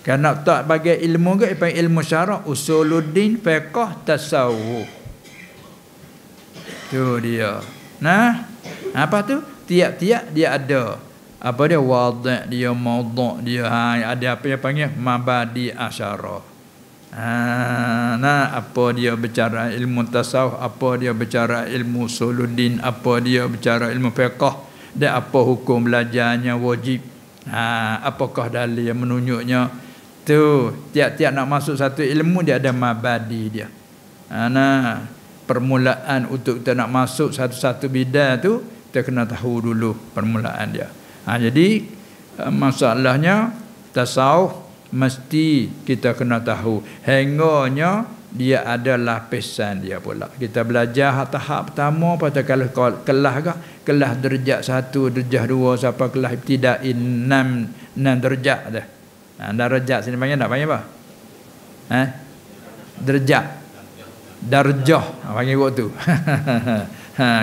Kerana tak bagi ilmu ke, ilmu syarak, usuluddin, fiqh, tasawuf. Tu dia. Nah, apa tu? Tiap-tiap dia ada. Apa dia? Wadih dia, maudhu' dia. Ada apa yang panggil mabadi asyarah. Nah, apa dia bicara ilmu tasawuf, apa dia bicara ilmu usuluddin, apa dia bicara ilmu fiqh, dan apa hukum belajarnya wajib. Apakah dalil yang menunjuknya? Tu tiap-tiap nak masuk satu ilmu dia ada mabadi dia. Nah, permulaan untuk kita nak masuk satu-satu bidang tu kita kena tahu dulu permulaan dia. Jadi masalahnya tasawuf mesti kita kena tahu. Hinganya dia ada lapisan dia pula. Kita belajar tahap pertama pada kelas ke? Kelas darjat 1, darjah 2 sampai kelas ibtidai 6 darjat dah. Darjat sini panggil nak panggil apa? Darjat. Darjah panggil waktu.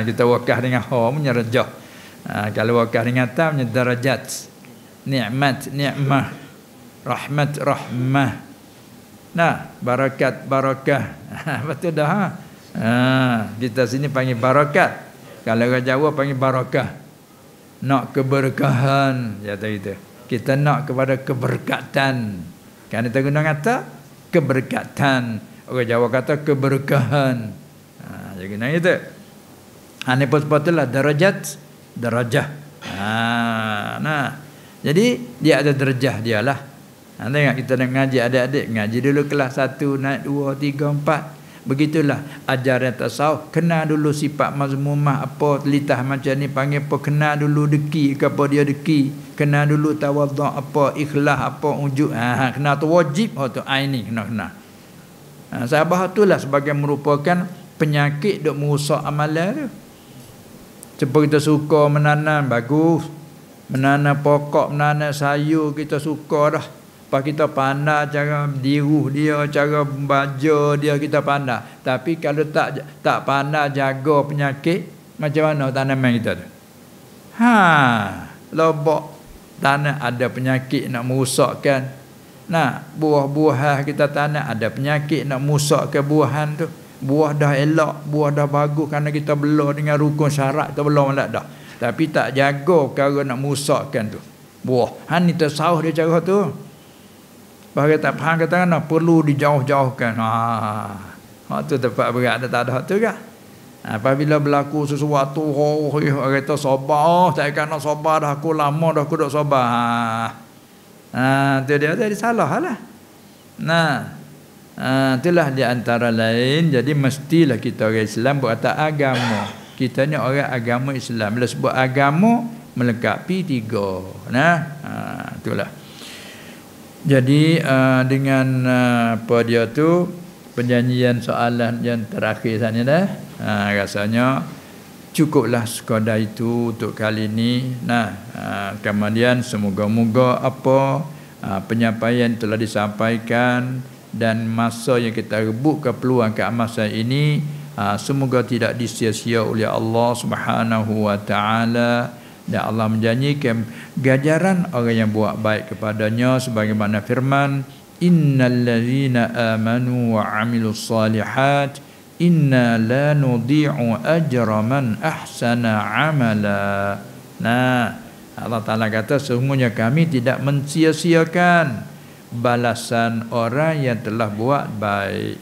Kita wakaf dengan ha punya darjah. Kalau wakaf dengan ta punya darajat. Nikmat, nikmah. Rahmat, rahmah. Nah, barakat, barakah. Betul dah. Kita sini panggil barakat. Kalau orang Jawa panggil barakah. Nak keberkahan, kata kita. Kita nak kepada keberkatan. Kan kita guna kata keberkatan. Orang Jawa kata keberkahan. Jadi guna itu. Ini pun-pun darajat, darajah. Nah, jadi dia ada darjah dia lah. Tengok kita nak ngaji adik-adik, ngaji dulu kelas 1, naik 2, 3, 4. Begitulah ajaran tasawuf. Kenal dulu sifat mazmumah apa, litah macam ni panggil apa, kenal dulu deki ke apa dia deki. Kenal dulu tawadhu apa, ikhlas apa, ujub. Kenal tu wajib, tu ini kena. Sahabat itulah sebagai merupakan penyakit dok merosak amalan tu. Cepat kita suka menanam bagus. Menanam pokok, menanam sayur kita suka dah. Lepas kita pandai cara diruh dia, cara membaca dia kita pandai. Tapi kalau tak pandai jaga penyakit, macam mana tanaman kita tu? Lobok tanah ada penyakit nak merosakkan. Nah, buah-buahan kita tanah ada penyakit nak merosakkan buahan tu. Buah dah elok, buah dah bagus kerana kita belah dengan rukun syarat kita belah malak dah. Tapi tak jaga perkara nak merosakkan tu. Buah. Ni tasawuf dia cara tu. Bahagia tak faham kata kan perlu dijauh-jauhkan. Tu tempat berat tak ada tu kan. Apabila berlaku sesuatu orang kata sabar, tak kena sabar dah, aku lama dah aku duk sabar. Tu dia jadi salah lah. Itulah di antara lain. Jadi mestilah kita orang Islam berkata agama. Kita ni orang agama Islam. Bila sebut agama melengkapi 3. Itulah. Jadi dengan apa dia tu penjanjian soalan yang terakhir sana dah. Rasanya cukuplah sekadar itu untuk kali ini. Kemudian semoga-moga apa penyampaian telah disampaikan dan masa yang kita rebut ke peluang keemasan ini semoga tidak disia-sia oleh Allah Subhanahu wa taala. Dan Allah menjanjikan ganjaran orang yang buat baik kepadanya sebagaimana firman, innal ladzina amanu wa amilus solihat inna la nudhi'u ajra man ahsana amala. Allah Taala kata sesungguhnya kami tidak mensia-siakan balasan orang yang telah buat baik.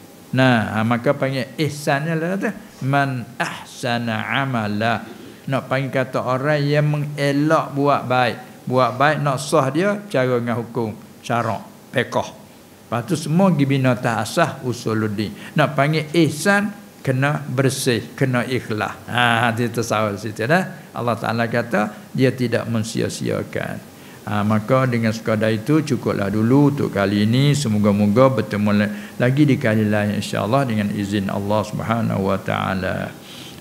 Maka panggil ihsannya lah tu man ahsana amala. Nak panggil kata orang yang mengelak buat baik. Buat baik nak sah dia cara dengan hukum syarak, fiqh. Lepas tu semua dibina atas asas usuluddin. Nak panggil ihsan kena bersih, kena ikhlas. Dia tasawuf situ dah. Allah Taala kata dia tidak mensia-siakan. Maka dengan sekadar itu cukuplah dulu untuk kali ini. Semoga-moga bertemu lagi di kali lain insya-Allah dengan izin Allah Subhanahu wa taala.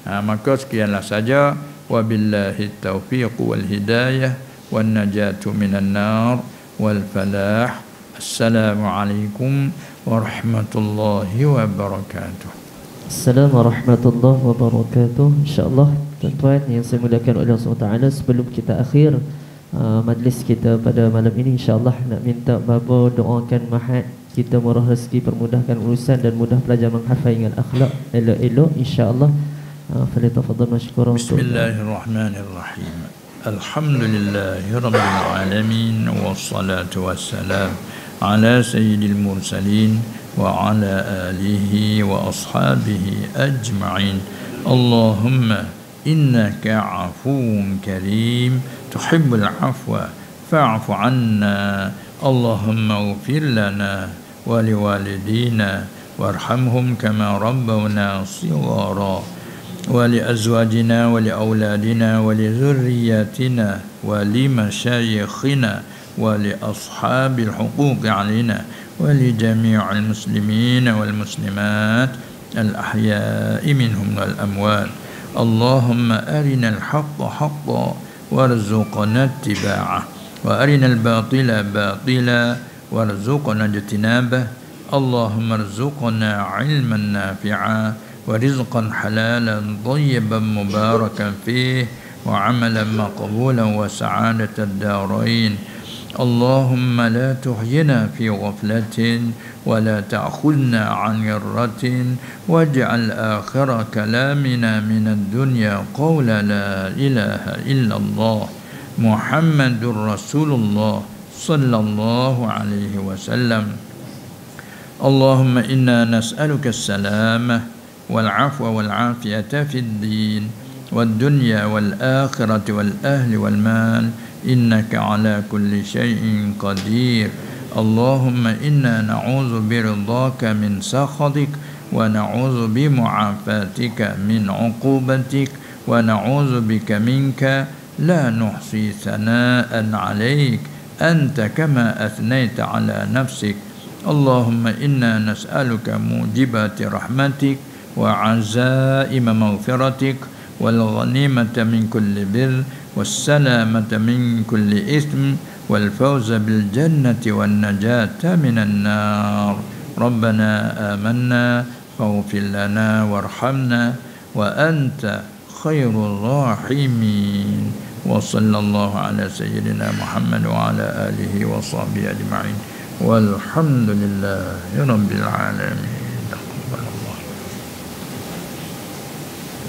Maka sekianlah saja. Wabillahi taufiq wal hidayah wan najatu minan nar wal falah. Assalamualaikum warahmatullahi wabarakatuh. Assalamualaikum warahmatullahi wabarakatuh. InsyaAllah tuan-tuan yang saya muliakan oleh Allah SWT, sebelum kita akhir majlis kita pada malam ini, insyaAllah nak minta Bapa doakan Mahat kita murah rezeki, permudahkan urusan dan mudah belajar menghafal dengan akhlak elok-elok insyaAllah. Falyatafadhal mashkuran. Bismillahirrahmanirrahim. Alhamdulillahirabbil alamin wassalatu wassalam ala sayyidil mursalin وعلى آله وأصحابه أجمعين. اللهم إنك عفو كريم تحب العفو فاعف عنا. اللهم اغفر لنا ولوالدينا وارحمهم كما ربونا صغارا، ولأزواجنا ولأولادنا ولذرياتنا ولمشايخنا ولأصحاب الحقوق علينا ولجميع المسلمين والمسلمات الأحياء منهم والأموات. اللهم أرنا الحق حقا وارزقنا اتباعه، وأرنا الباطل باطلا وارزقنا اجتنابه. اللهم ارزقنا علما نافعا ورزقا حلالا طيبا مباركا فيه وعملا مقبولا وسعادة الدارين. اللهم لا تحينا في غفلة ولا تأخذنا عن غرة، واجعل آخر كلامنا من الدنيا قول لا إله إلا الله محمد رسول الله صلى الله عليه وسلم. اللهم إنا نسألك السلامة والعفو والعافية في الدين والدنيا والآخرة والأهل والمال، إنك على كل شيء قدير. اللهم إنا نعوذ برضاك من سخطك ونعوذ بمعافاتك من عقوبتك ونعوذ بك منك لا نحصي ثناء عليك أنت كما أثنيت على نفسك. اللهم إنا نسألك موجبات رحمتك وعزائم مغفرتك والغنيمة من كل بر والسلامة من كل إثم والفوز بالجنة والنجاة من النار. ربنا آمنا فاغفر لنا وارحمنا وأنت خير الراحمين. وصلى الله على سيدنا محمد وعلى آله وصحبه أجمعين والحمد لله رب العالمين.